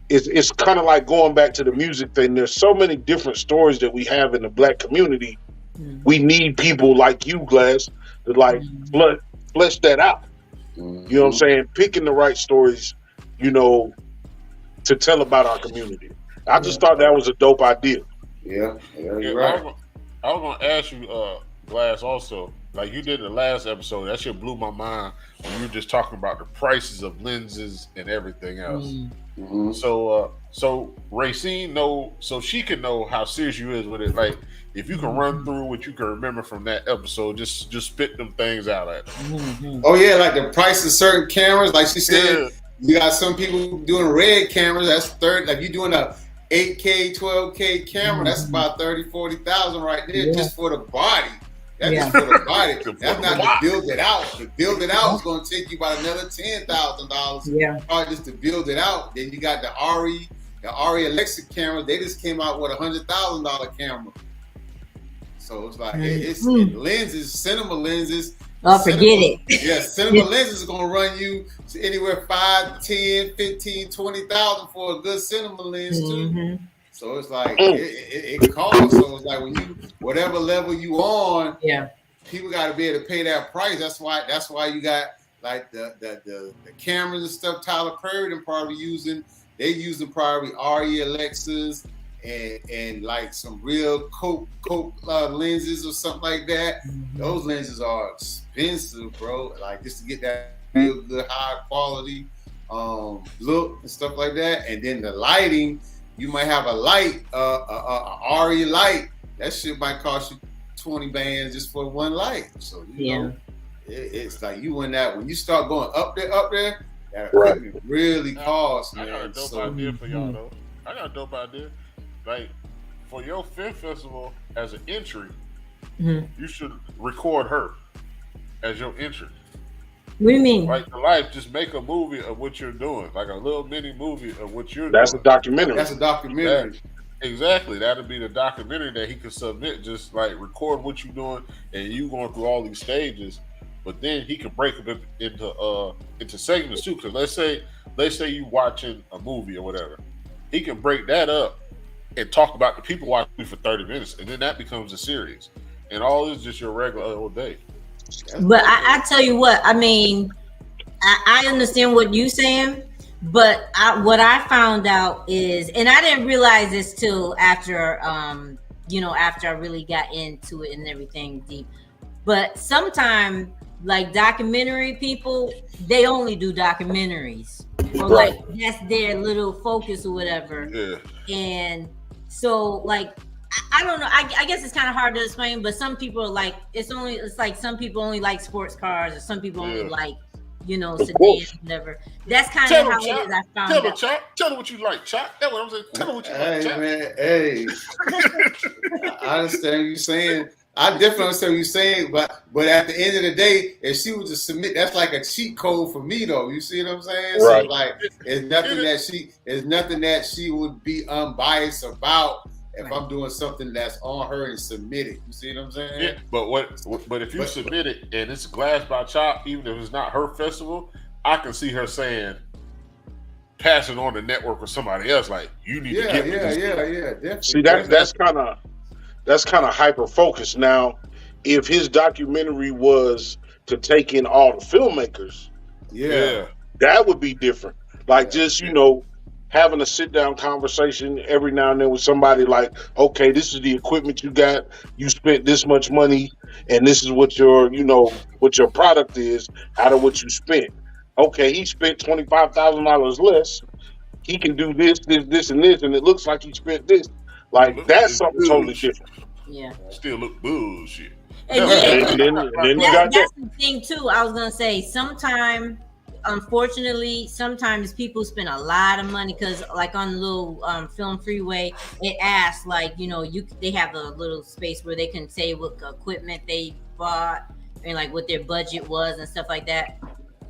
it's kind of like going back to the music thing. There's so many different stories that we have in the Black community. We need people like you, Glass, to like flesh that out. You know what I'm saying? Picking the right stories, you know, to tell about our community. I just thought that was a dope idea. Yeah, you're right. I was gonna ask you, Glass, also, like you did the last episode. That shit blew my mind when you were just talking about the prices of lenses and everything else. So Racine so she can know how serious you is with it. Like, if you can run through what you can remember from that episode, just spit them things out at them. Oh yeah, like the price of certain cameras. Like she said, you got some people doing red cameras. That's like you doing a 8K, 12K camera. That's about 30,000, 40,000 right there just for the body. That's just for the body. That's not to build it out. To build it out is going to take you about another $10,000. Probably just to build it out. Then you got the Ari Alexa camera. They just came out with $100,000 camera. So it's like it's lenses, cinema lenses. Oh, forget it. Yeah, cinema lenses is gonna run you anywhere 5, 10, 15, 20,000 for a good cinema lens too. So it's like it costs. So it's like when you whatever level you on, people got to be able to pay that price. That's why you got like the cameras and stuff. Tyler Perry and probably using probably Ari Alexas and like some real Coke lenses or something like that. Those lenses are expensive, bro. Like just to get that real good high quality look and stuff like that. And then the lighting, you might have a light, Ari light. That shit might cost you 20 bands just for one light. So you know, it's like when you start going up there, that equipment really costs, man. I got a dope idea for y'all though. I got a dope idea. Like, for your film festival as an entry, you should record her as your entry. What do you mean? Like the life, just make a movie of what you're doing, like a little mini movie of what you're doing. That's a documentary. That's a documentary. Exactly. That'll be the documentary that he could submit. Just like record what you're doing and you going through all these stages. But then he can break them into segments too. Because let's say you watching a movie or whatever, he can break that up and talk about the people watching for 30 minutes, and then that becomes a series. And all this is just your regular old day. But I tell you what, I mean, I understand what you're saying, but what I found out is, and I didn't realize this till after, after I really got into it and everything deep. But sometimes, like documentary people, they only do documentaries, or like that's their little focus or whatever. Yeah. And so, like, I don't know. I guess it's kind of hard to explain, but some people are like, it's like some people only like sports cars, or some people only like, sedans, whatever. That's kind of how it is. I found out. Tell them what you like, Chuck. That's what I'm saying. Tell them what you like, Chuck. Man, hey. I understand you saying, I definitely understand what you're saying, but at the end of the day, if she was to submit, that's like a cheat code for me, though. You see what I'm saying? Right. So like, it's nothing that she would be unbiased about if I'm doing something that's on her and submit it. You see what I'm saying? Yeah, but if you submit it and it's Glass by Chop, even if it's not her festival, I can see her saying, pass it on the network or somebody else. Like, you need to get with this. Yeah, definitely. See, that's kind of hyper focused. Now, if his documentary was to take in all the filmmakers, that would be different. Like, just, you know, having a sit down conversation every now and then with somebody like, okay, this is the equipment you got, you spent this much money, and this is what your, you know, what your product is out of what you spent. Okay, he spent $25,000 less. He can do this, and this, and it looks like he spent this. Like, that's something totally different. Yeah. Still look bullshit. And then you got that's the thing too. I was gonna say, unfortunately, sometimes people spend a lot of money because, like on the little film freeway, it asks, like, you know, they have a little space where they can say what equipment they bought and like what their budget was and stuff like that.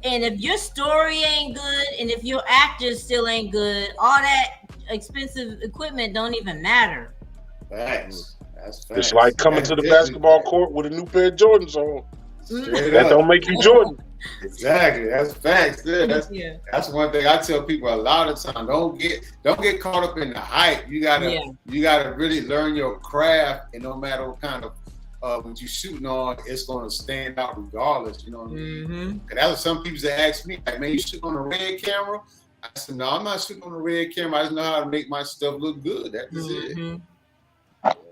And if your story ain't good, and if your actors still ain't good, all that expensive equipment don't even matter. Facts. That's facts. It's like coming to the basketball court with a new pair of Jordans on. That don't make you Jordan. Exactly. That's facts. That's one thing I tell people a lot of time. Don't get caught up in the hype. You gotta really learn your craft, and no matter what kind of what you're shooting on, it's gonna stand out regardless. You know what I mean? And that was some people that asked me, like, man, you shoot on a red camera? I said, no, I'm not shooting on a red camera. I just know how to make my stuff look good. That's it.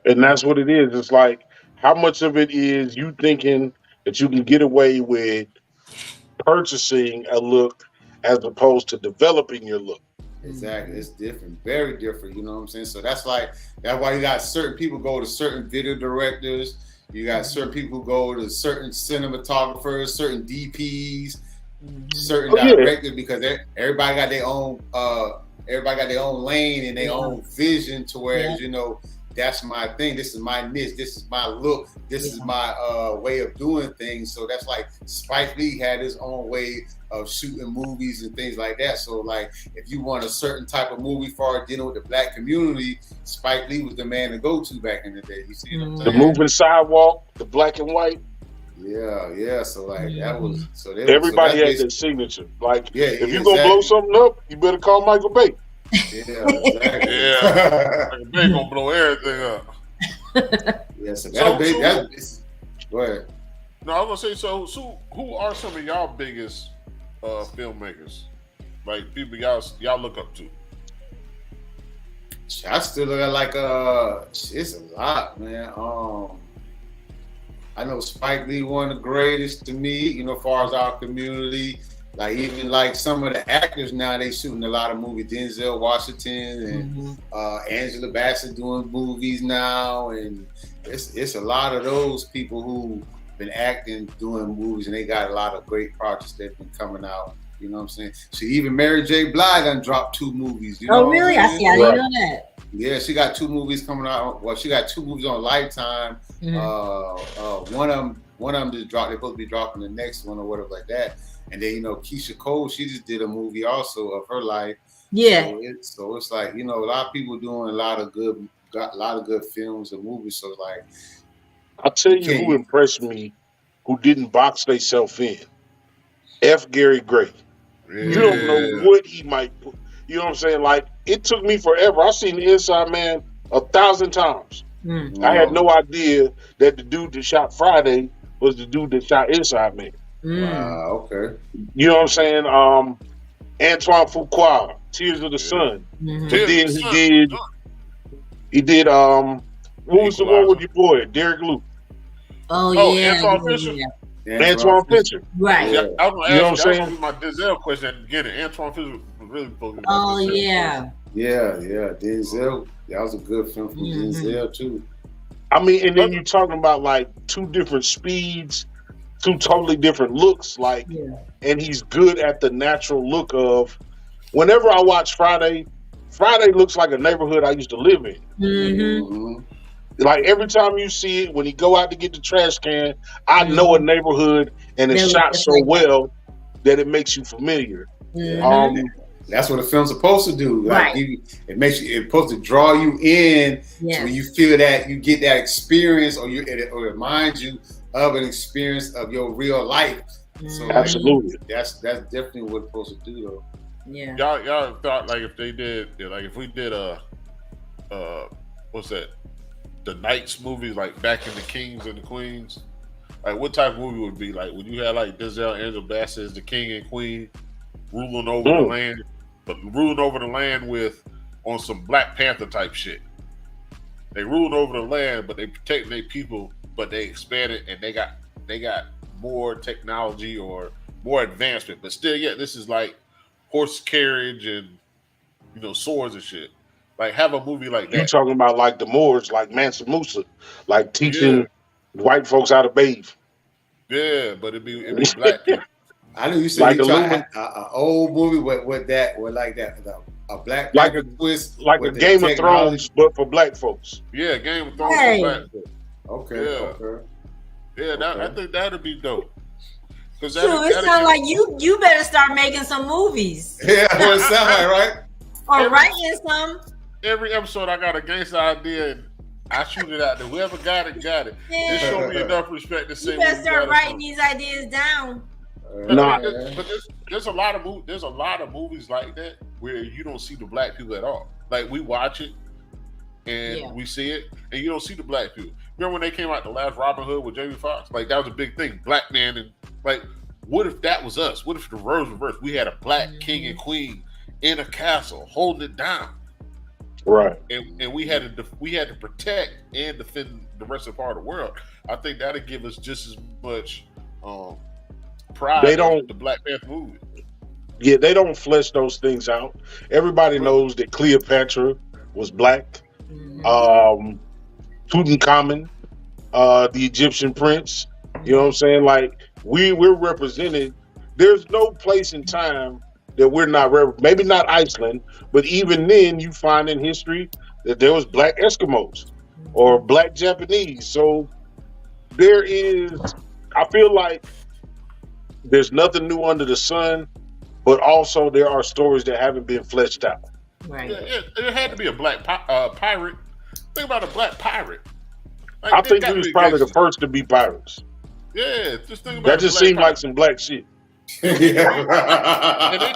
And that's what it is. It's like, how much of it is you thinking that you can get away with purchasing a look as opposed to developing your look? Exactly. It's different, very different. You know what I'm saying? So that's why you got certain people go to certain video directors. You got certain people who go to certain cinematographers, certain DPs, certain directors, because everybody got their own lane and their own vision. To where you know, that's my thing. This is my niche. This is my look. This is my way of doing things. So that's like Spike Lee had his own way of shooting movies and things like that. So like, if you want a certain type of movie for dealing with the black community, Spike Lee was the man to go to back in the day. You see what I'm saying? The moving sidewalk, the black and white. Yeah. So like that was everybody had their signature. Like, if you gonna blow something up, you better call Michael Bay. Yeah, exactly. Michael Bay gonna blow everything up. So go ahead. No, I was gonna say, so who are some of y'all biggest filmmakers? Like, people y'all look up to? I still look at like it's a lot, man. I know Spike Lee one of the greatest to me, you know, as far as our community. Like, even like some of the actors now, they shooting a lot of movies. Denzel Washington and Angela Bassett doing movies now, and it's a lot of those people who been acting, doing movies, and they got a lot of great projects that've been coming out. You know what I'm saying? So even Mary J. Blige done dropped 2 movies. You know really? I didn't know that. Yeah, she got 2 movies coming out. Well, she got 2 movies on Lifetime. One of them just dropped. They're supposed to be dropping the next one or whatever like that. And then, you know, Keisha Cole, she just did a movie also of her life. Yeah. So it's like, you know, a lot of people doing a lot of good films and movies. So like, I'll tell you who impressed me, who didn't box themselves in. F. Gary Gray. Yeah. You don't know what he might put. You know what I'm saying? Like, it took me forever. I've seen The Inside Man 1,000 times. I had no idea that the dude that shot Friday was the dude that shot Inside Man. Wow, okay. You know what I'm saying? Antoine Fuqua, Tears of the Sun. But then he did what was the one with your boy, Derek Luke? Antoine Fisher. Antoine Fisher. Right. Yeah, I was gonna ask, you know what I'm saying? My Denzel question at the beginning. Antoine Fisher was really supposed to be. Yeah, Denzel. That was a good film from Denzel too. I mean, and then you're talking about like 2 different speeds, 2 totally different looks, like, and he's good at the natural look of. Whenever I watch Friday looks like a neighborhood I used to live in. Like every time you see it, when he go out to get the trash can, I know a neighborhood, and it's They look shot just so like that. well that it makes you familiar. Mhm. That's what a film's supposed to do. Like Right. it makes you. It's supposed to draw you in, so Yes. you feel that you get that experience, or it reminds you of an experience of your real life. So like, Absolutely. that's definitely what it's supposed to do, though. Yeah. Y'all thought like if they did like if we did what's that? The Knights movies like back in the Kings and the Queens. Like what type of movie would it be like? Would you have like Denzel and Angela Bassett as the king and queen ruling over the land, but ruling over the land with on some Black Panther type shit? They ruled over the land, but they protect their people, but they expanded and they got more technology or more advancement. But still, yeah, this is like horse carriage and swords and shit. Like have a movie like You that. talking about like the Moors, like Mansa Musa, like teaching Yeah. white folks how to bathe. Yeah, but it'd be black people. I know you said Like you a try Lumen- an old movie with like that a Black Like Panther twist, Like a with the Game of technology. Thrones, but for black folks. Yeah, Game of Thrones Hey. for black people. Okay, Yeah. okay. Yeah, I think that'd be dope. Because Shoot, it sounds like you better start making some movies Yeah, what it sound like, right? or writing some. every episode I got a gangster idea and I shoot it out there. Whoever got it, got it. Just show me enough respect to say You better we start got it. writing these ideas down. Nah. But there's a lot of movies like that where you don't see the black people at all. Like we watch it and we see it, and you don't see the black people. Remember when they came out the last Robin Hood with Jamie Foxx? Like that was a big thing. Black man and like, what if that was us? What if the roles reversed? We had a black king and queen in a castle holding it down, Right. and we had to protect and defend the rest of the part of the world. I think that'll give us just as much pride. They don't- as the Black Panther movie. Yeah, they don't flesh those things out. Everybody knows that Cleopatra was black. Tutankhamun, the Egyptian prince. You know what I'm saying? Like we're represented. There's no place in time that we're not maybe not Iceland, but even then you find in history that there was black Eskimos or black Japanese. So there is, I feel like there's nothing new under the sun, but also there are stories that haven't been fleshed out. Right. Yeah, it had to be a black pirate. Think about a black pirate. Like, I they think got he was to be probably the gangster. first to be pirates. Yeah, just think about That a just black seemed pirate. like some black shit. And it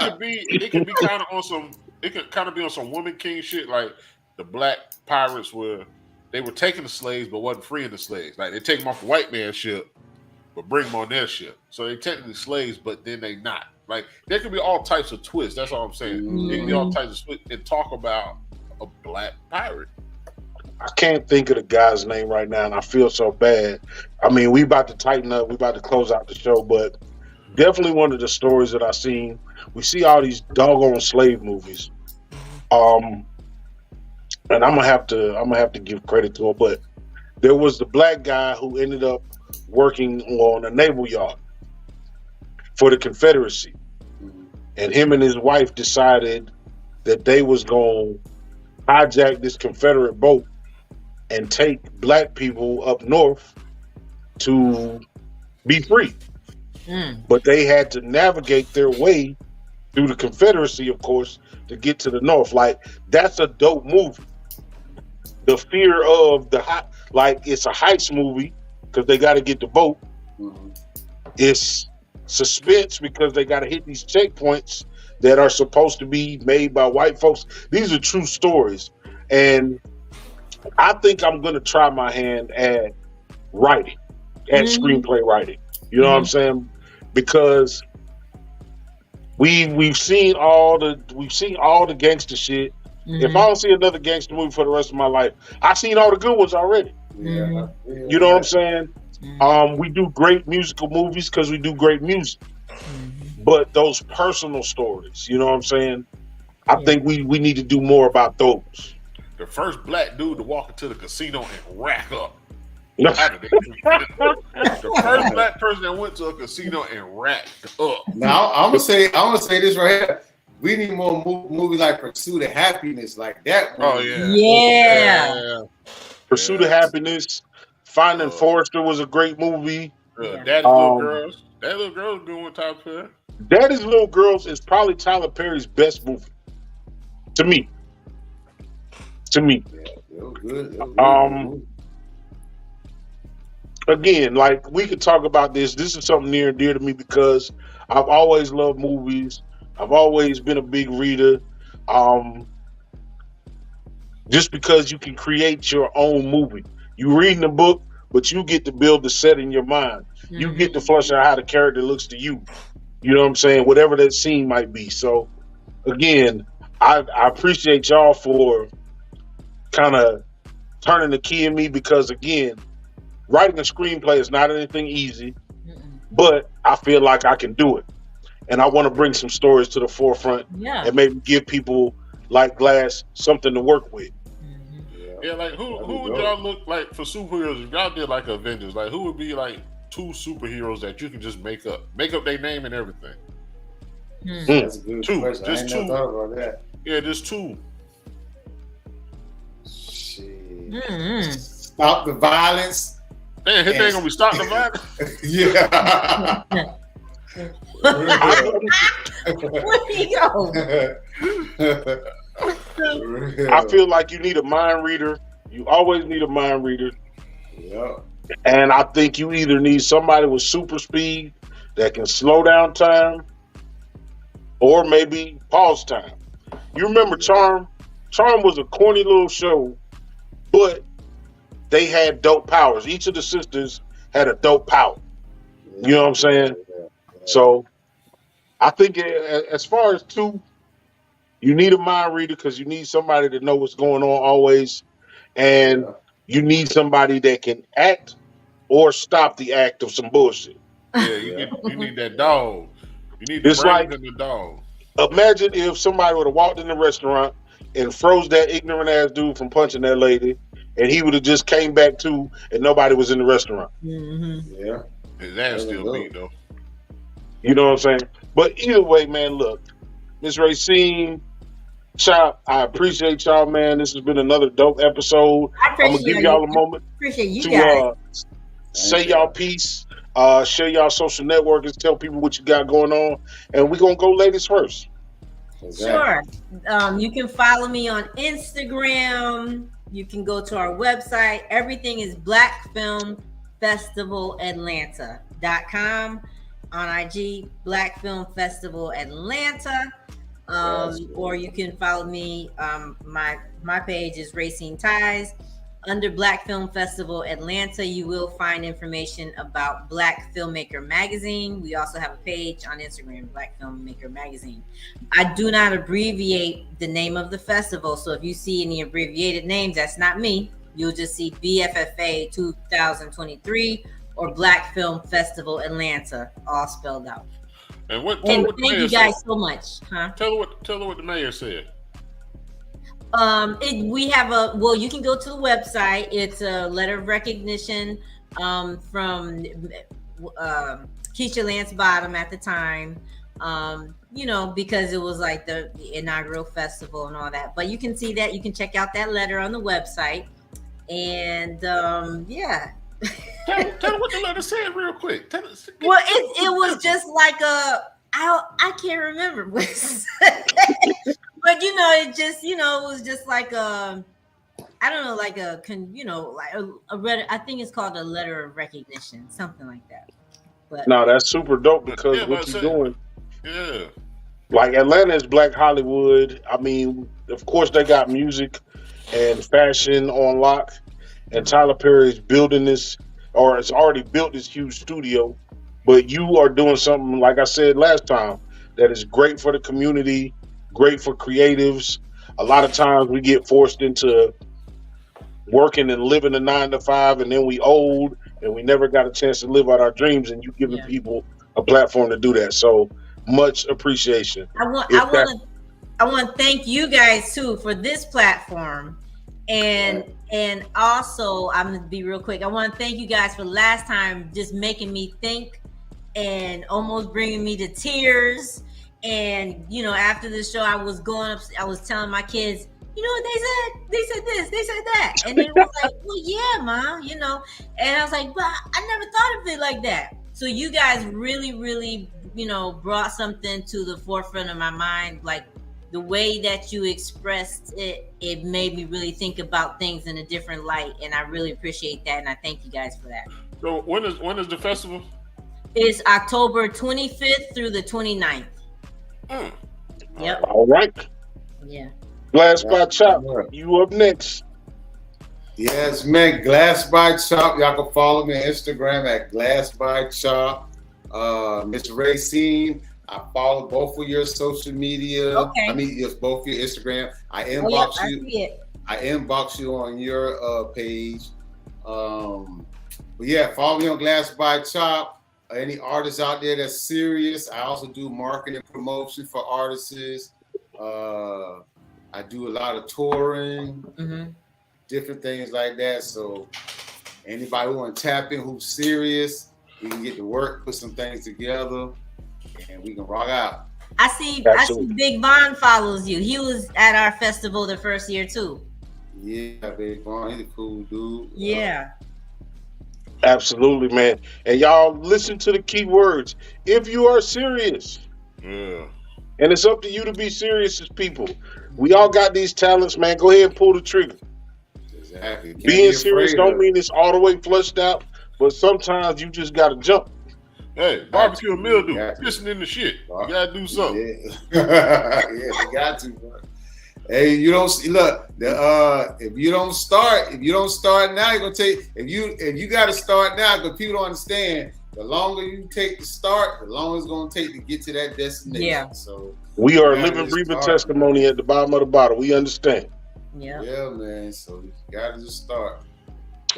could be kind of on some. It could kind of be on some woman king shit. Like the black pirates were taking the slaves but wasn't freeing the slaves. Like they take them off the white man's ship, but bring them on their ship. So they technically slaves, but then they not. Like there could be all types of twists. That's all I'm saying. There could be all types of twists and talk about a black pirate. I can't think of the guy's name right now, and I feel so bad. I mean, we about to tighten up. We about to close out the show, but definitely one of the stories that I seen. We see all these doggone slave movies, and I'm gonna have to give credit to him. But there was the black guy who ended up working on a naval yard for the Confederacy, and him and his wife decided that they was gonna hijack this Confederate boat and take black people up north to be free. But they had to navigate their way through the Confederacy, of course, to get to the north. Like, that's a dope movie. The fear of it's a heist movie because they got to get the boat. It's suspense because they got to hit these checkpoints that are supposed to be made by white folks. These are true stories. And I think I'm going to try my hand at writing, at screenplay writing. You know what I'm saying? Because we've seen all the gangster shit. If I don't see another gangster movie for the rest of my life, I've seen all the good ones already. Yeah. You know what I'm saying? We do great musical movies because we do great music. But those personal stories, you know what I'm saying? I think we need to do more about those. The first black dude to walk into the casino and rack up. No. The first black person that went to a casino and racked up. Now I'm gonna say this right here. We need more movies like Pursuit of Happiness, like that. Oh movie. yeah. Yeah. Pursuit of Happiness, Finding Forrester was a great movie. Daddy's Little Girls. Daddy's Little Girls is going Tyler Perry. Daddy's Little Girls is probably Tyler Perry's best movie. To me. Again, like we could talk about this. This is something near and dear to me because I've always loved movies. I've always been a big reader. Just because you can create your own movie. You reading the book, but you get to build the set in your mind. Mm-hmm. You get to flesh out how the character looks to you. You know what I'm saying? Whatever that scene might be. So, again, I appreciate y'all for kind of turning the key in me because, again, writing a screenplay is not anything easy, but I feel like I can do it. And I want to bring some stories to the forefront and maybe give people like Glass something to work with. Yeah, like who would y'all look like for superheroes if y'all did like Avengers? Like who would be like 2 superheroes that you can just make up their name and everything? That's a good 2, question. just 2. Thought about that. Yeah, just 2. Shit. Stop the violence. Damn, his thing gonna be stop the violence. Yeah. Where he go? I feel like you need a mind reader. You always need a mind reader. Yeah. And I think you either need somebody with super speed that can slow down time or maybe pause time. You remember Charm? Charm was a corny little show, but they had dope powers. Each of the sisters had a dope power. You know what I'm saying? So I think as far as 2, you need a mind reader because you need somebody to know what's going on always. And you need somebody that can act or stop the act of some bullshit. Yeah, you need that dog. You need the brains and the dog. Imagine if somebody would have walked in the restaurant and froze that ignorant ass dude from punching that lady, and he would have just came back too, and nobody was in the restaurant. Mm-hmm. Yeah. His ass still beat though. You know what I'm saying? But either way, man, look, Miss Racine, Chop, I appreciate y'all, man. This has been another dope episode. I'm gonna give y'all a moment to say y'all piece, share y'all social networks, tell people what you got going on, and we're gonna go ladies first. Sure. You can follow me on Instagram. You can go to our website. Everything is blackfilmfestivalatlanta.com. On IG, Black Film Festival Atlanta. Or you can follow me. My page is Racing Ties. Under Black Film Festival Atlanta, you will find information about Black Filmmaker Magazine. We also have a page on Instagram, Black Filmmaker Magazine. I do not abbreviate the name of the festival, so if you see any abbreviated names, that's not me. You'll just see BFFA 2023 or Black Film Festival Atlanta, all spelled out. And thank you guys so much. Tell her what the mayor said. We have you can go to the website. It's a letter of recognition from Keisha Lance Bottom at the time, because it was like the inaugural festival and all that. But you can see that. You can check out that letter on the website. And yeah. Tell what the letter said real quick. Well, it was just like I can't remember. But it just it was just like I don't know, like a I think it's called a letter of recognition, something like that. But no, that's super dope because what you're doing. Yeah. Like Atlanta is Black Hollywood. I mean, of course they got music and fashion on lock, and Tyler Perry is building this, or has already built this huge studio. But you are doing something, like I said last time, that is great for the community, great for creatives. A lot of times we get forced into working and living a 9-to-5, and then we old and we never got a chance to live out our dreams, and you giving people a platform to do that. So much appreciation. I want to thank you guys too for this platform. And also, I'm gonna be real quick. I want to thank you guys for last time just making me think and almost bringing me to tears. And after the show, I was telling my kids, you know what they said? They said this, they said that. And it was like, well, yeah, Mom, you know. And I was like, but I never thought of it like that. So you guys really, really, you know, brought something to the forefront of my mind. Like the way that you expressed it, it made me really think about things in a different light. And I really appreciate that. And I thank you guys for that. So when is the festival? It's October 25th through the 29th. Yep. All right. Yeah. Glass by Chop, you up next. Yes, man. Glass by Chop. Y'all can follow me on Instagram at Glass by Chop. Mr. Racine, I follow both of your social media. Okay. I mean, yes, both your Instagram. I Oh, inbox yeah, you. I see it. I inbox you on your page. But yeah, follow me on Glass by Chop. Any artists out there that's serious, I also do marketing promotion for artists. I do a lot of touring, different things like that. So anybody who want to tap in who's serious, we can get to work, put some things together, and we can rock out. I see Big Von follows you. He was at our festival the first year too. Yeah, Big Von, he's a cool dude. Yeah. Absolutely, man. And y'all listen to the key words. If you are serious, Yeah. and it's up to you to be serious as people. We all got these talents, man. Go ahead and pull the trigger. Exactly. Can't Being be serious afraid don't of it. mean it's all the way flushed out, but sometimes you just got to jump. Hey, barbecue and mildew, Yeah. listening to shit. You gotta do something. Yeah, you got to. Bro. Hey, you don't look. If you don't start now, you're gonna take. If you got to start now, because people don't understand. The longer you take to start, the longer it's gonna take to get to that destination. Yeah. So We are a you gotta living, just breathing start. testimony at the bottom of the bottle. We understand. Yeah. Yeah, man. So you gotta just start.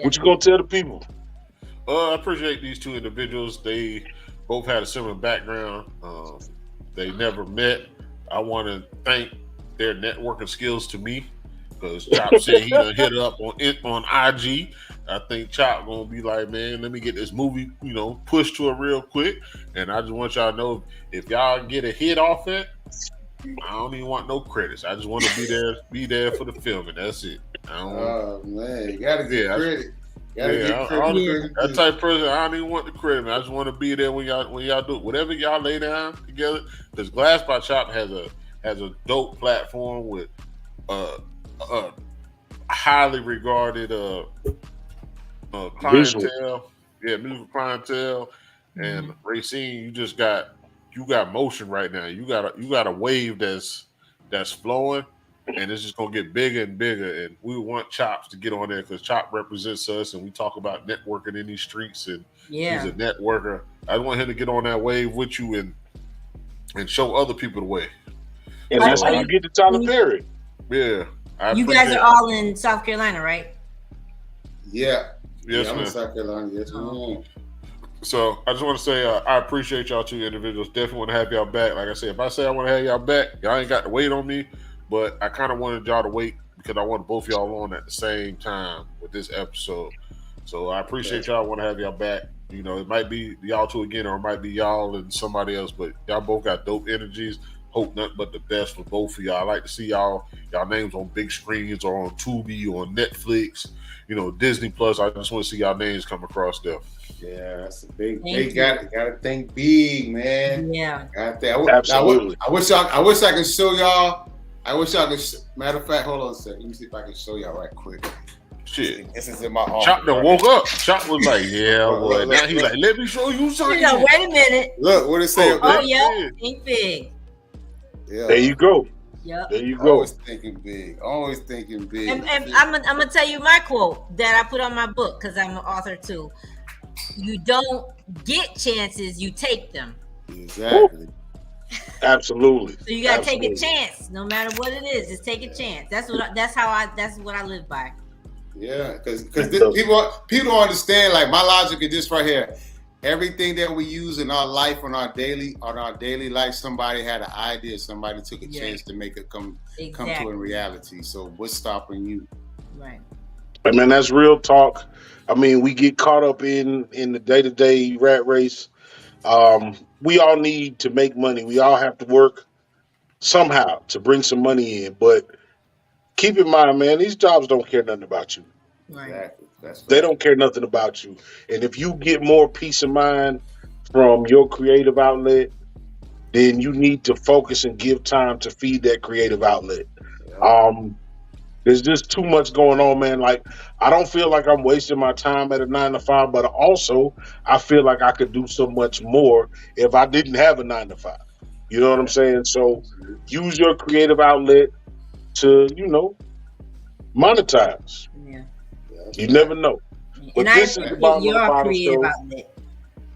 What you gonna tell the people? I appreciate these two individuals. They both had a similar background. They never met. I want to thank their networking skills to me, because Chop said he done hit up on IG. I think Chop gonna be like, man, let me get this movie, pushed to it real quick. And I just want y'all to know, if y'all get a hit off it, I don't even want no credits. I just want to be there for the film, and that's it. I don't Oh man, you gotta get credit. That type of person, I don't even want the credit, man. I just want to be there when y'all do it. Whatever y'all lay down together. Because Glass by Chop has a dope platform with highly regarded clientele. Visual. Yeah, musical clientele. And Racine, you got motion right now. You got a wave that's flowing, and it's just gonna get bigger and bigger. And we want Chops to get on there, because Chop represents us, and we talk about networking in these streets, and he's a networker. I want him to get on that wave with you and show other people the way. And that's how you get to Tyler Perry. Yeah. You guys are all in South Carolina, right? Yeah. Yes, I'm in man. South Carolina. Yes, man. So I just want to say I appreciate y'all two individuals. Definitely want to have y'all back. Like I said, if I say I want to have y'all back, y'all ain't got to wait on me. But I kind of wanted y'all to wait, because I want both y'all on at the same time with this episode. So I appreciate y'all. Want to have y'all back. It might be y'all two again, or it might be y'all and somebody else. But y'all both got dope energies. Hope nothing but the best for both of y'all. I like to see y'all names on big screens, or on Tubi, or on Netflix, Disney Plus. I just want to see y'all names come across there. Yeah, that's a big. They got to think big, man. Yeah. Absolutely. I wish I could show y'all. Matter of fact, hold on a second. Let me see if I can show y'all right quick. Shit. This is in my office. Chop done woke up. Chop was like, yeah, boy. Now he's like, let me show you something. Wait a minute. Look, what it say up there? Oh, yeah. Think big. Yeah. There you go. Yep. There you go. Always thinking big. Always thinking big. And I'm gonna tell you my quote that I put on my book, because I'm an author too. You don't get chances, you take them. Exactly. Absolutely. So you gotta take a chance, no matter what it is. Just take a chance. That's what I live by. Yeah, because people don't understand. Like, my logic is this right here. Everything that we use in our life, on our daily life, somebody had an idea, somebody took a chance to make it come to a reality. So what's stopping you? Right. I mean, that's real talk. I mean, we get caught up in the day-to-day rat race. We all need to make money. We all have to work somehow to bring some money in. But keep in mind, man, these jobs don't care nothing about you. Right. Exactly. That's They right. don't care nothing about you. And if you get more peace of mind from your creative outlet, then you need to focus and give time to feed that creative outlet. Yeah. There's just too much going on, man. Like, I don't feel like I'm wasting my time at a 9 to 5, but also I feel like I could do so much more if I didn't have a 9 to 5. You know what I'm saying? So use your creative outlet to, monetize. Yeah. You never know. But And I this is the appreciate Bottom of the your Bottom creative show. outlet.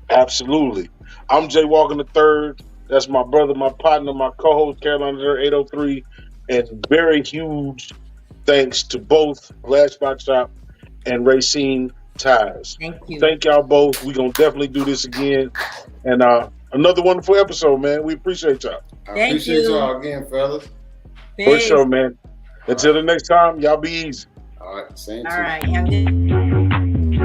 Absolutely. I'm Jay Walker III. That's my brother, my partner, my co-host, Carolina 803. And very huge thanks to both Glass Spot Shop and Racine Tires. Thank you. Thank y'all both. We're going to definitely do this again. And another wonderful episode, man. We appreciate y'all. I Thank appreciate you. y'all again, fellas. For Peace. sure, man. Until the next time, y'all be easy. All right, same All to you. right. Have a good.